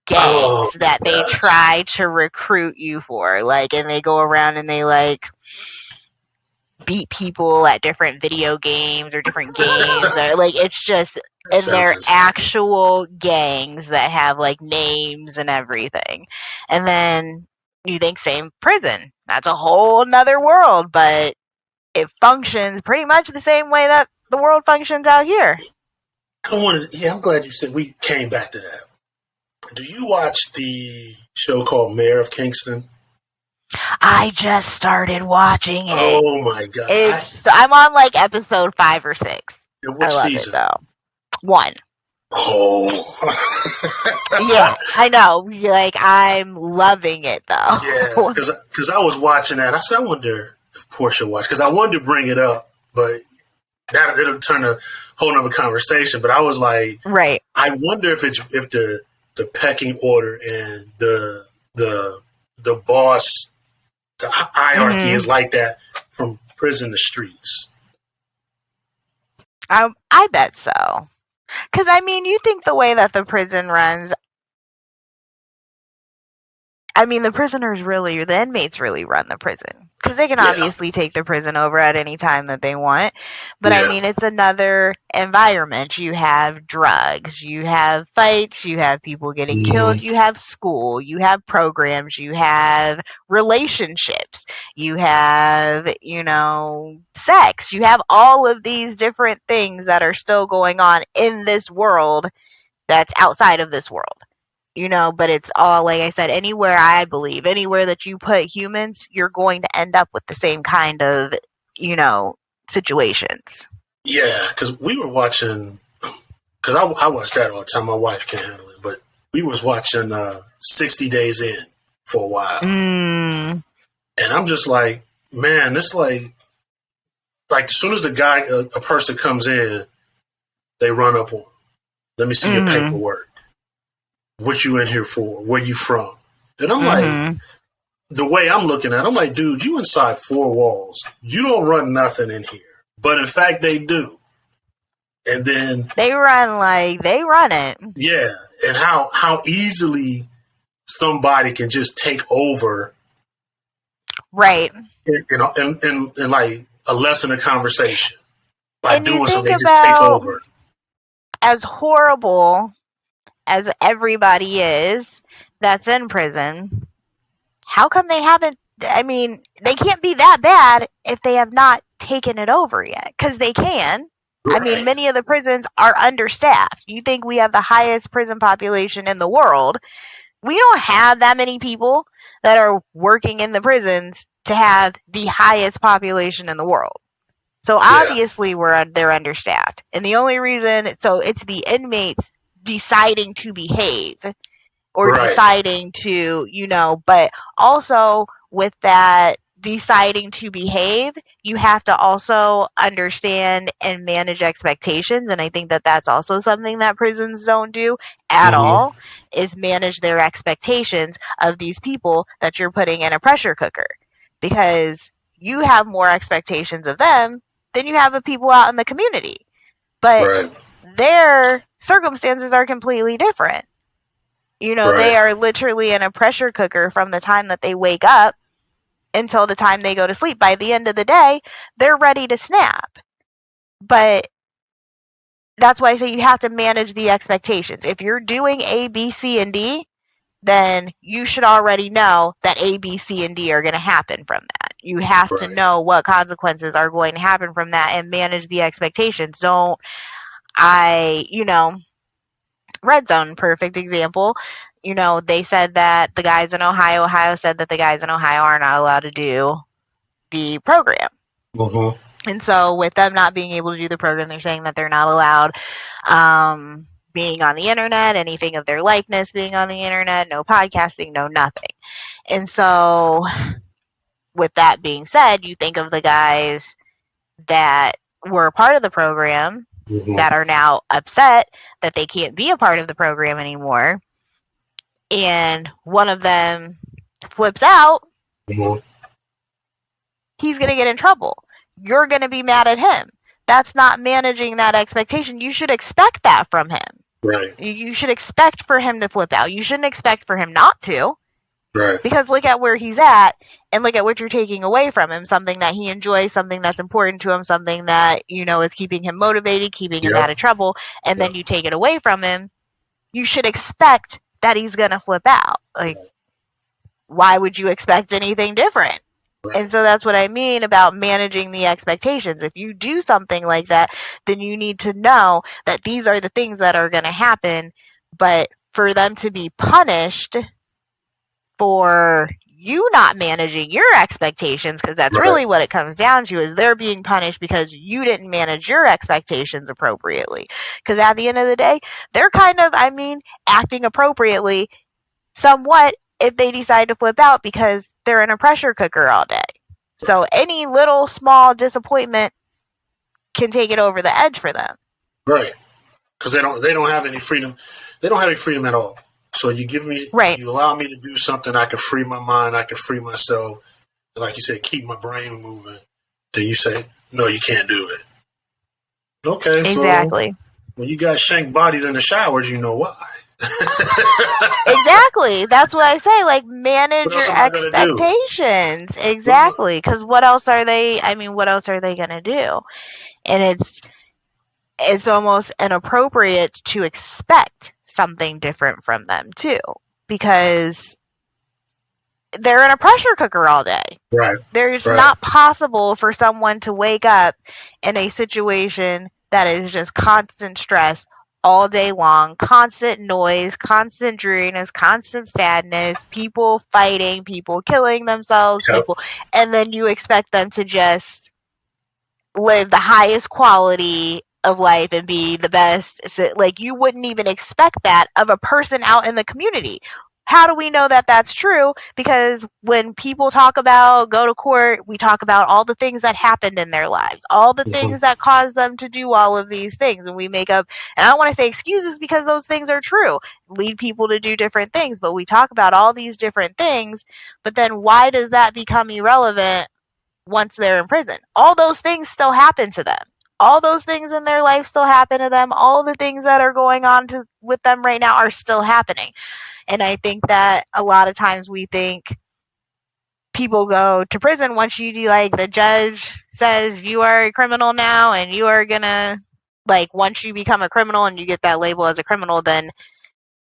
S6: gangs that they try to recruit you for. Like, and they go around and they like beat people at different video games or different games. Or, like, it's just, and they're actual gangs that have like names and everything. And then you think same prison. That's a whole nother world, but it functions pretty much the same way that the world functions out here.
S5: I'm glad you said we came back to that. Do you watch the show called Mayor of Kingston?
S6: I just started watching it.
S5: Oh my god!
S6: I'm on like episode 5 or 6.
S5: What season?
S6: It, though. 1.
S5: Oh.
S6: Yeah, I know. Like, I'm loving it though.
S5: Yeah, because I was watching that. I said, I wonder if Portia watched, because I wanted to bring it up, but it'll turn a whole nother conversation. But I was like, I wonder if the pecking order and the boss, the hierarchy is like that from prison to streets.
S6: I bet so. Because, I mean, you think the way that the prison runs, I mean, the inmates really run the prison. Because they can obviously take the prison over at any time that they want. But, I mean, it's another environment. You have drugs. You have fights. You have people getting killed. You have school. You have programs. You have relationships. You have, sex. You have all of these different things that are still going on in this world that's outside of this world. But it's all, like I said, anywhere that you put humans, you're going to end up with the same kind of, situations.
S5: Yeah, because we were watching, because I watch that all the time. My wife can't handle it, but we was watching 60 Days In for a while. And I'm just like, man, it's like as soon as a person comes in, they run up on them. Let me see your paperwork. What you in here for? Where you from? And I'm like, the way I'm looking at it, I'm like, dude, you inside 4 walls. You don't run nothing in here. But in fact, they do. And then
S6: they run it.
S5: Yeah. And how easily somebody can just take over.
S6: Right.
S5: And like a lesson of conversation. By doing something, they just take over.
S6: As horrible as everybody is that's in prison, how come they haven't, they can't be that bad if they have not taken it over yet, because they can. Right. Many of the prisons are understaffed. You think we have the highest prison population in the world. We don't have that many people that are working in the prisons to have the highest population in the world. So obviously they're understaffed. And the only reason, it's the inmates deciding to behave or deciding to, but also with that deciding to behave, you have to also understand and manage expectations. And I think that that's also something that prisons don't do at all, is manage their expectations of these people that you're putting in a pressure cooker, because you have more expectations of them than you have of people out in the community. But their circumstances are completely different. They are literally in a pressure cooker from the time that they wake up until the time they go to sleep. By the end of the day, they're ready to snap. But that's why I say you have to manage the expectations. If you're doing A, B, C, and D, then you should already know that A, B, C, and D are going to happen from that. You have to know what consequences are going to happen from that and manage the expectations. Red Zone, perfect example. They said that the guys in Ohio said that the guys in Ohio are not allowed to do the program.
S5: Mm-hmm.
S6: And so with them not being able to do the program, they're saying that they're not allowed being on the internet, anything of their likeness being on the internet, no podcasting, no nothing. And so with that being said, you think of the guys that were a part of the program that are now upset that they can't be a part of the program anymore. And one of them flips out, he's going to get in trouble. You're going to be mad at him. That's not managing that expectation. You should expect that from him.
S5: Right.
S6: You should expect for him to flip out. You shouldn't expect for him not to.
S5: Right.
S6: Because look at where he's at and look at what you're taking away from him. Something that he enjoys, something that's important to him, something that, is keeping him motivated, keeping him out of trouble, and then you take it away from him. You should expect that he's going to flip out. Like, why would you expect anything different? Right. And so that's what I mean about managing the expectations. If you do something like that, then you need to know that these are the things that are going to happen. But for them to be punished for you not managing your expectations, because that's really what it comes down to, is they're being punished because you didn't manage your expectations appropriately. Because at the end of the day, they're kind of, acting appropriately somewhat if they decide to flip out because they're in a pressure cooker all day. So any little small disappointment can take it over the edge for them.
S5: Right. Because they don't have any freedom. They don't have any freedom at all. So you give me, you allow me to do something, I can free my mind, I can free myself, and like you said, keep my brain moving. Then you say, no, you can't do it. Okay,
S6: exactly.
S5: So when you guys shank bodies in the showers, you know why.
S6: Exactly. That's what I say. Like, manage your expectations. Exactly. Because what else are they going to do? And it's almost inappropriate to expect something different from them too, because they're in a pressure cooker all day.
S5: Right.
S6: There's not possible for someone to wake up in a situation that is just constant stress all day long, constant noise, constant dreariness, constant sadness, people fighting, people killing themselves, and then you expect them to just live the highest quality of life and be the best. Like, you wouldn't even expect that of a person out in the community. How do we know that that's true? Because when people talk about go to court, we talk about all the things that happened in their lives, all the things that caused them to do all of these things. And we make up, and I don't want to say excuses because those things are true, lead people to do different things. But we talk about all these different things. But then why does that become irrelevant once they're in prison? All those things still happen to them. All those things in their life still happen to them. All the things that are going on with them right now are still happening. And I think that a lot of times we think people go to prison once the judge says you are a criminal now and you are gonna, once you become a criminal and you get that label as a criminal, then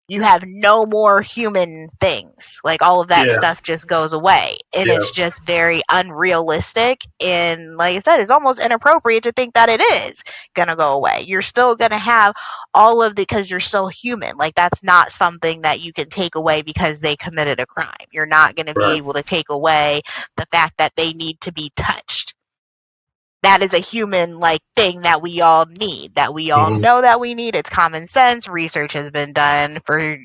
S6: you have no more human things. Like, all of that stuff just goes away. And it's just very unrealistic. And like I said, it's almost inappropriate to think that it is going to go away. You're still going to have all of because you're still human. Like, that's not something that you can take away because they committed a crime. You're not going to be able to take away the fact that they need to be touched. That is a human thing that we all need, that we all know that we need. It's common sense. Research has been done for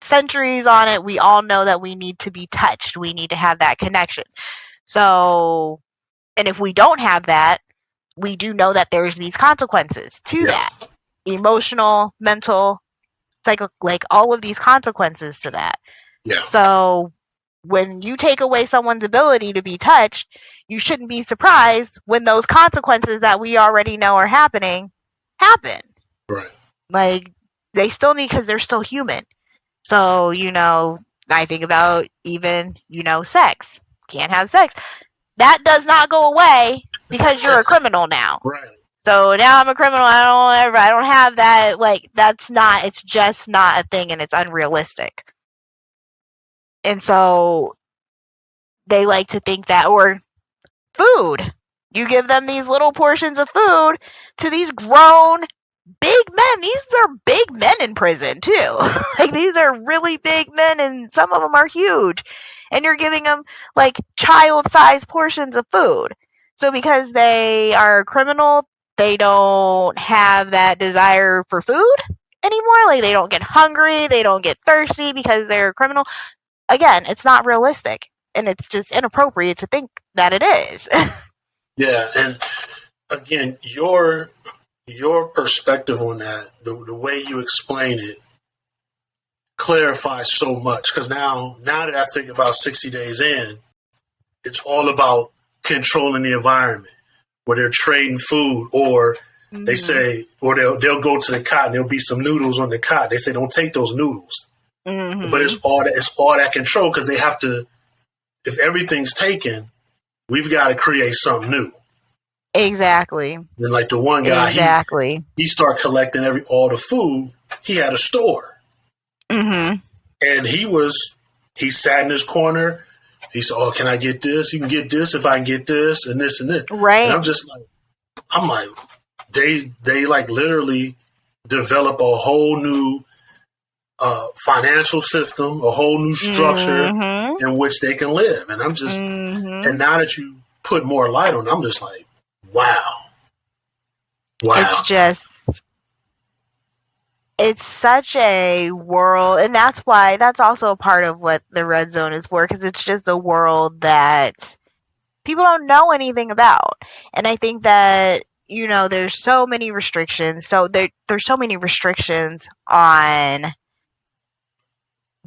S6: centuries on it. We all know that we need to be touched. We need to have that connection. So, and if we don't have that, we do know that there's these consequences to that. Emotional, mental, all of these consequences to that.
S5: Yeah.
S6: So when you take away someone's ability to be touched, you shouldn't be surprised when those consequences that we already know are happening happen.
S5: Right.
S6: They still need, because they're still human. So, I think about even, sex. Can't have sex. That does not go away because you're a criminal now.
S5: Right.
S6: So now I'm a criminal. I don't have that. Like, it's just not a thing, and it's unrealistic. And so they like to think that, or food. You give them these little portions of food to these grown big men. These are big men in prison too. Like, these are really big men, and some of them are huge. And you're giving them like child-sized portions of food. So because they are a criminal, they don't have that desire for food anymore. Like, they don't get hungry, they don't get thirsty because they're a criminal. Again, it's not realistic, and it's just inappropriate to think that it is.
S5: Yeah, and again, your perspective on that, the way you explain it, clarifies so much. Because now that I think about 60 days in, it's all about controlling the environment, where they're trading food, or they say, or they'll go to the cot and there'll be some noodles on the cot. They say, don't take those noodles. But it's all that control, because they have to. If everything's taken, we've got to create something new.
S6: Exactly.
S5: And like the one guy, he started collecting all the food. He had a store, and he sat in his corner. He said, "Oh, can I get this? You can get this if I can get this and this and this."
S6: Right.
S5: And I'm like, they like literally develop a whole new financial system, a whole new structure in which they can live. And I'm just, and now that you put more light on it, I'm just like, wow.
S6: It's such a world, and that's also a part of what the red zone is for, because it's just a world that people don't know anything about. And I think that, there's so many restrictions. So there's so many restrictions on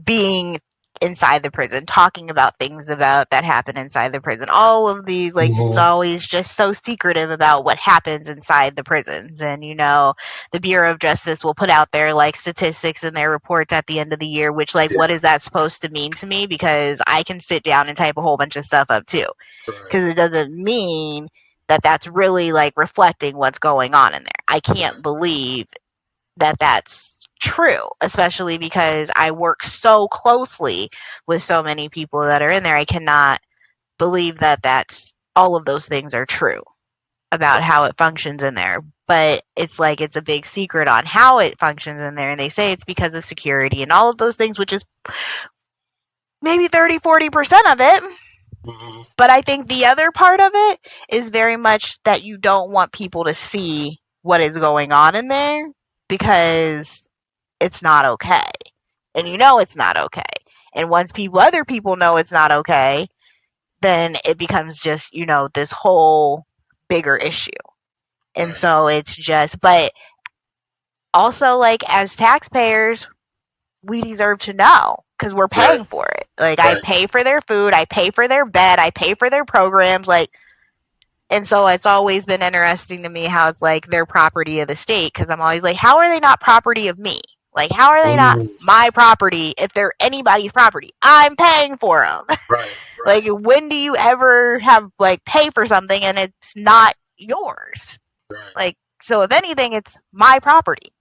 S6: being inside the prison, talking about things that happen inside the prison. All of these, it's always just so secretive about what happens inside the prisons. And, the Bureau of Justice will put out their, statistics in their reports at the end of the year, which, what is that supposed to mean to me? Because I can sit down and type a whole bunch of stuff up, too. Because it doesn't mean that that's really, reflecting what's going on in there. I can't believe that that's true, especially because I work so closely with so many people that are in there. I cannot believe that that's all of those things are true about how it functions in there. But it's it's a big secret on how it functions in there, and they say it's because of security and all of those things, which is maybe 30-40% of it. But I think the other part of it is very much that you don't want people to see what is going on in there, because it's not okay. And it's not okay. And once other people know it's not okay, then it becomes just, this whole bigger issue. And so it's just, but also, as taxpayers, we deserve to know, because we're paying for it. I pay for their food, I pay for their bed, I pay for their programs, and so it's always been interesting to me how it's they're property of the state, because I'm always how are they not property of me? How are they not my property if they're anybody's property? I'm paying for them.
S5: Right.
S6: When do you ever have, pay for something and it's not yours?
S5: Right.
S6: So if anything, it's my property.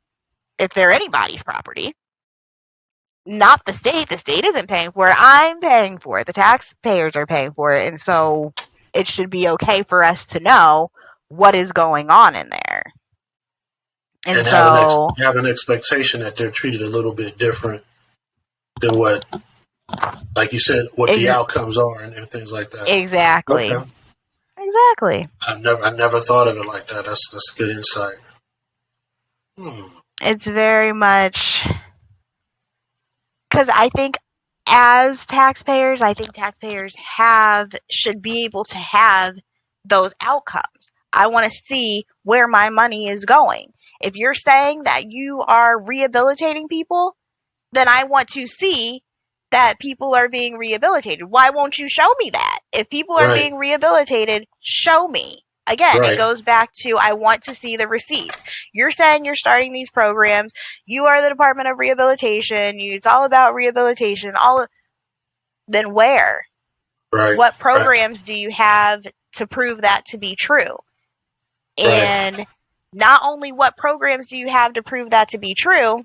S6: If they're anybody's property, not the state. The state isn't paying for it. I'm paying for it. The taxpayers are paying for it. And so it should be okay for us to know what is going on in there. And so
S5: have an expectation that they're treated a little bit different than what, like you said, what the outcomes are and things like that.
S6: Exactly.
S5: Okay.
S6: Exactly.
S5: I never thought of it like that. That's a good insight.
S6: It's very much, because I think as taxpayers, should be able to have those outcomes. I want to see where my money is going. If you're saying that you are rehabilitating people, then I want to see that people are being rehabilitated. Why won't you show me that? If people are being rehabilitated, show me. Again, it goes back to, I want to see the receipts. You're saying you're starting these programs. You are the Department of Rehabilitation. It's all about rehabilitation. Then where? What programs do you have to prove that to be true? And not only what programs do you have to prove that to be true,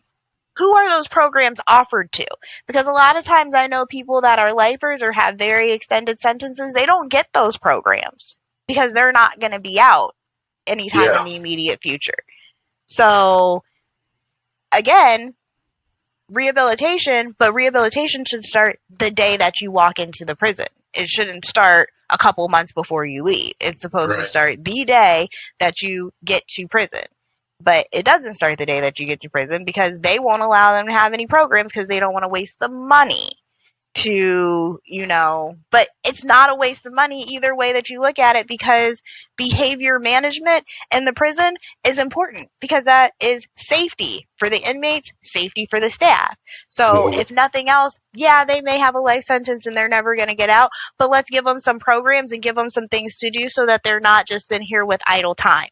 S6: who are those programs offered to? Because a lot of times I know people that are lifers or have very extended sentences, they don't get those programs because they're not going to be out anytime in the immediate future. So, again, rehabilitation, but rehabilitation should start the day that you walk into the prison. It shouldn't start a couple months before you leave. It's supposed to start the day that you get to prison. But it doesn't start the day that you get to prison because they won't allow them to have any programs because they don't want to waste the money to, but it's not a waste of money either way that you look at it, because behavior management in the prison is important because that is safety for the inmates, safety for the staff. So if nothing else, they may have a life sentence and they're never going to get out, but let's give them some programs and give them some things to do so that they're not just in here with idle time,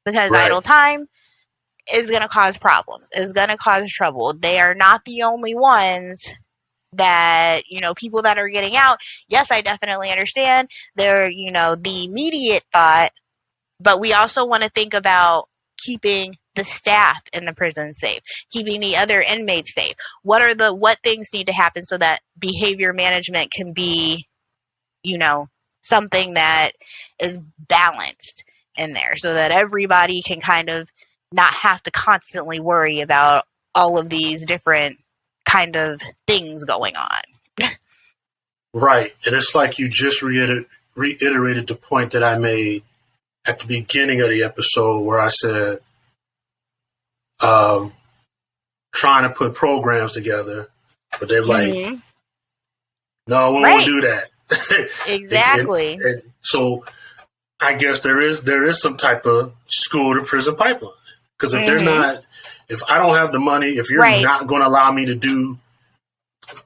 S6: because idle time is going to cause problems, is going to cause trouble. They are not the only ones that, people that are getting out. Yes, I definitely understand they're, the immediate thought, but we also want to think about keeping the staff in the prison safe, keeping the other inmates safe. What things need to happen so that behavior management can be, something that is balanced in there so that everybody can kind of not have to constantly worry about all of these different kind of things going on.
S5: Right. And it's like you just reiterated the point that I made at the beginning of the episode where I said, trying to put programs together, but they're like, no, we won't do that.
S6: Exactly.
S5: and so I guess there is some type of school to prison pipeline, because if they're not, if I don't have the money, if you're not going to allow me to do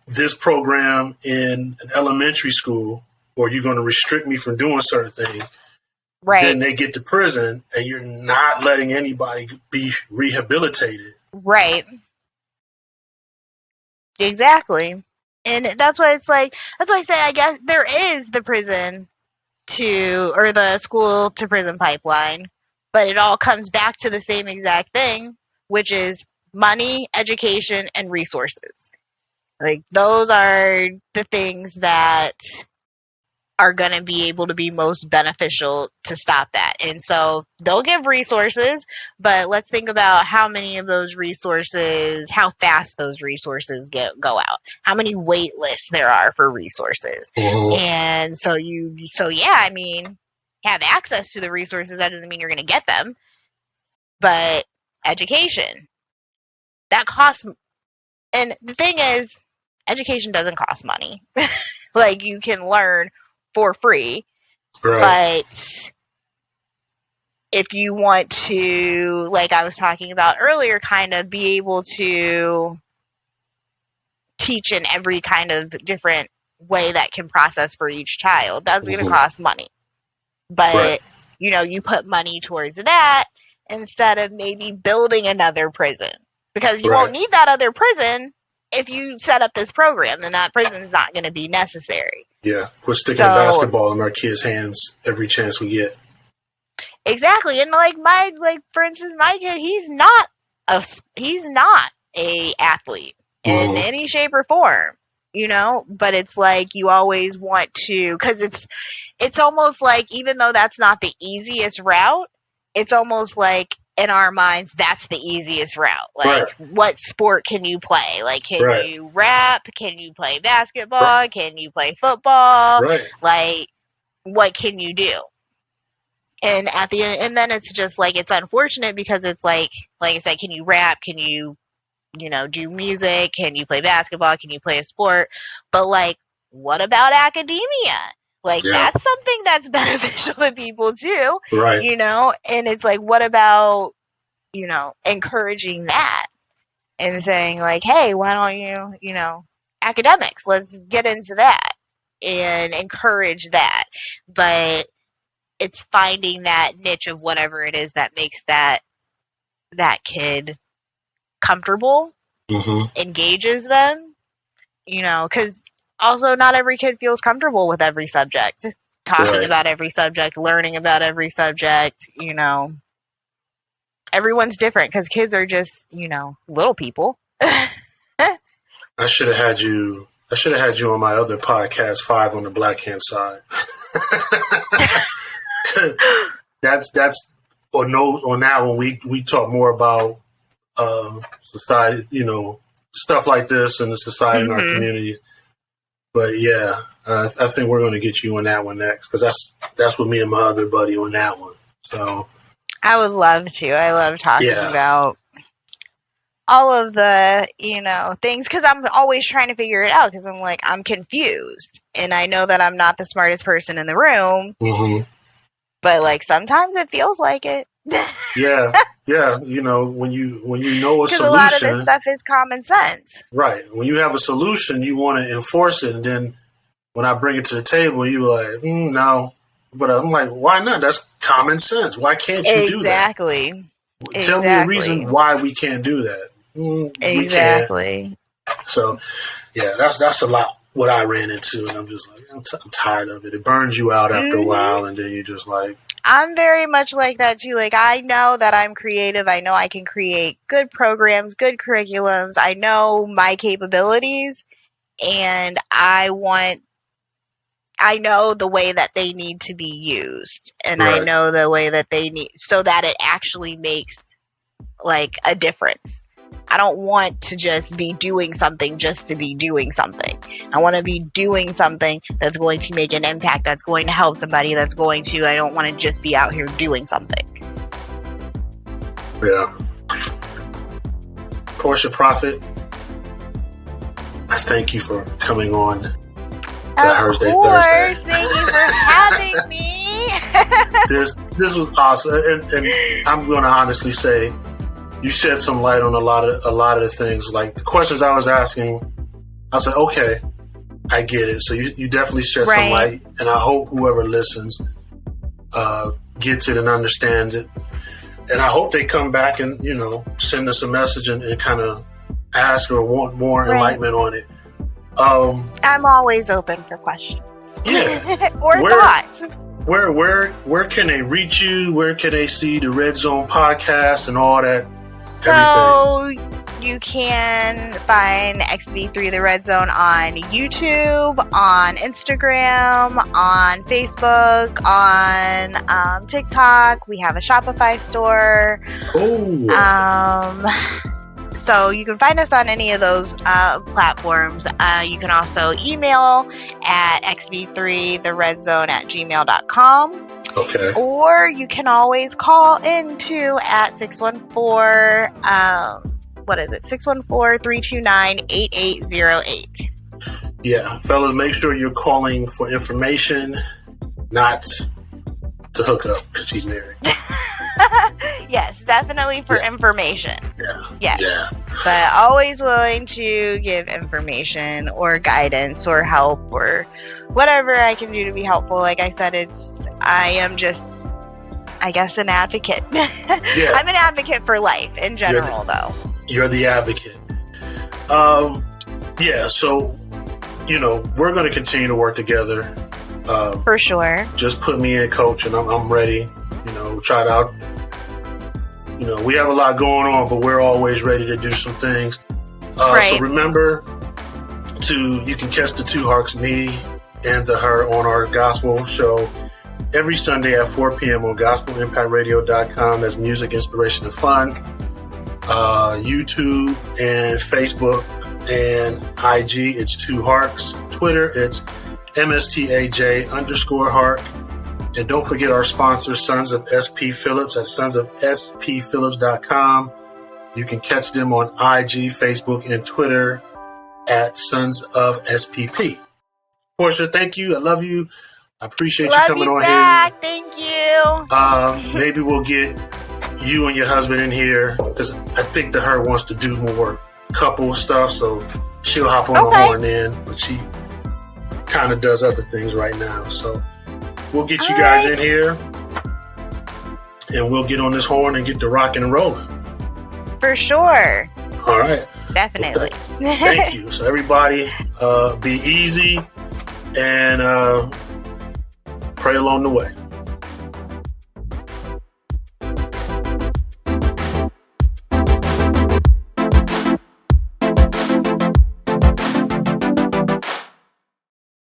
S5: this program in an elementary school, or you're going to restrict me from doing certain things, then they get to prison and you're not letting anybody be rehabilitated.
S6: Right. Exactly. And that's why it's like, that's why I say, I guess there is the prison or the school to prison pipeline, but it all comes back to the same exact thing, which is money, education, and resources. Like, those are the things that are going to be able to be most beneficial to stop that. And so they'll give resources, but let's think about how many of those resources, how fast those resources go out, how many wait lists there are for resources. And so I mean, have access to the resources. That doesn't mean you're going to get them, but education, that costs. And the thing is, education doesn't cost money. Like, you can learn for free, but if you want to, like I was talking about earlier, kind of be able to teach in every kind of different way that can process for each child, that's going to cost money. But, you put money towards that instead of maybe building another prison, because you won't need that other prison. If you set up this program, then that prison is not going to be necessary. Yeah,
S5: we're sticking a basketball in our kids' hands every chance we get.
S6: Exactly, and for instance, my kid, he's not a athlete in any shape or form, But it's like you always want to, because it's almost like, even though that's not the easiest route, it's almost like, in our minds, that's the easiest route. Like, what sport can you play? Like, can you rap? Can you play basketball? Can you play football? Like, what can you do? And at the end, and then it's just like, it's unfortunate because it's like I said, can you rap? Can you, do music? Can you play basketball? Can you play a sport? But like, what about academia? Like, that's something that's beneficial to people too, and it's like, what about, encouraging that and saying like, hey, why don't you, academics, let's get into that and encourage that. But it's finding that niche of whatever it is that makes that kid comfortable, engages them, because also, not every kid feels comfortable with every subject, talking about every subject, learning about every subject, everyone's different because kids are just, little people.
S5: I should have had you on my other podcast, 5 on the Black Hand Side. that's on that one we talk more about society, stuff like this and the society in our community. But yeah, I think we're going to get you on that one next because that's with me and my other buddy on that one. So
S6: I would love to. I love talking about all of the, things because I'm always trying to figure it out because I'm confused and I know that I'm not the smartest person in the room, but sometimes it feels like it.
S5: Yeah. When you know a solution,
S6: a lot of this stuff is common sense,
S5: right? When you have a solution, you want to enforce it, and then when I bring it to the table, you're like, no. But I'm like, why not? That's common sense. Why can't you do that?
S6: Exactly.
S5: Tell me a reason why we can't do that.
S6: Exactly.
S5: So, yeah, that's a lot what I ran into, and I'm just like, I'm tired of it. It burns you out after a while, and then you're just like.
S6: I'm very much like that too. I know that I'm creative. I know I can create good programs, good curriculums. I know my capabilities, and I know the way that they need to be used, and I know the way that they need so that it actually makes a difference. I don't want to just be doing something just to be doing something. I want to be doing something that's going to make an impact, that's going to help somebody, I don't want to just be out here doing something.
S5: Yeah. Porche Proffit, I thank you for coming on Thursday.
S6: Of course, thank you for having me.
S5: This was awesome, and I'm going to honestly say, you shed some light on a lot of the things. Like the questions I was asking, I said, okay, I get it. So you definitely shed some light, and I hope whoever listens gets it and understands it. And I hope they come back and send us a message and kind of ask or want more enlightenment on it.
S6: I'm always open for questions.
S5: Yeah,
S6: or thoughts.
S5: Where can they reach you? Where can they see the Red Zone podcast and all that?
S6: So you can find XB3 The Red Zone on YouTube, on Instagram, on Facebook, on TikTok. We have a Shopify store. So you can find us on any of those platforms. You can also email at xb3theredzone@gmail.com.
S5: Okay.
S6: Or you can always call into at 614-329-8808.
S5: Yeah, fellas, make sure you're calling for information, not to hook up because she's married.
S6: Yes, definitely for information.
S5: Yeah.
S6: But always willing to give information or guidance or help or whatever I can do to be helpful. Like I said, I am just, I guess, an advocate.
S5: Yeah.
S6: I'm an advocate for life in general, though.
S5: You're the advocate. Yeah, so, we're going to continue to work together.
S6: For sure.
S5: Just put me in, coach, and I'm ready. Try it out. We have a lot going on, but we're always ready to do some things. So remember you can catch the Two Harks, me and the Her, on our gospel show every Sunday at 4 p.m. on gospelimpactradio.com. That's music, inspiration, and fun. YouTube and Facebook and IG, it's Two Harks. Twitter, it's MSTAJ_Hark. And don't forget our sponsor, Sons of SP Phillips, at sonsofspphillips.com. You can catch them on IG, Facebook, and Twitter at Sons of SPP. Porche, thank you. I love you. I appreciate you coming on here.
S6: Thank you.
S5: Maybe we'll get you and your husband in here because I think the Her wants to do more couple stuff, so she'll hop on the horn in, but she kind of does other things right now. So we'll get you guys in here and we'll get on this horn and get the rocking and rolling.
S6: For sure.
S5: All right.
S6: Definitely.
S5: Well, thank you. So everybody, be easy and pray along the way.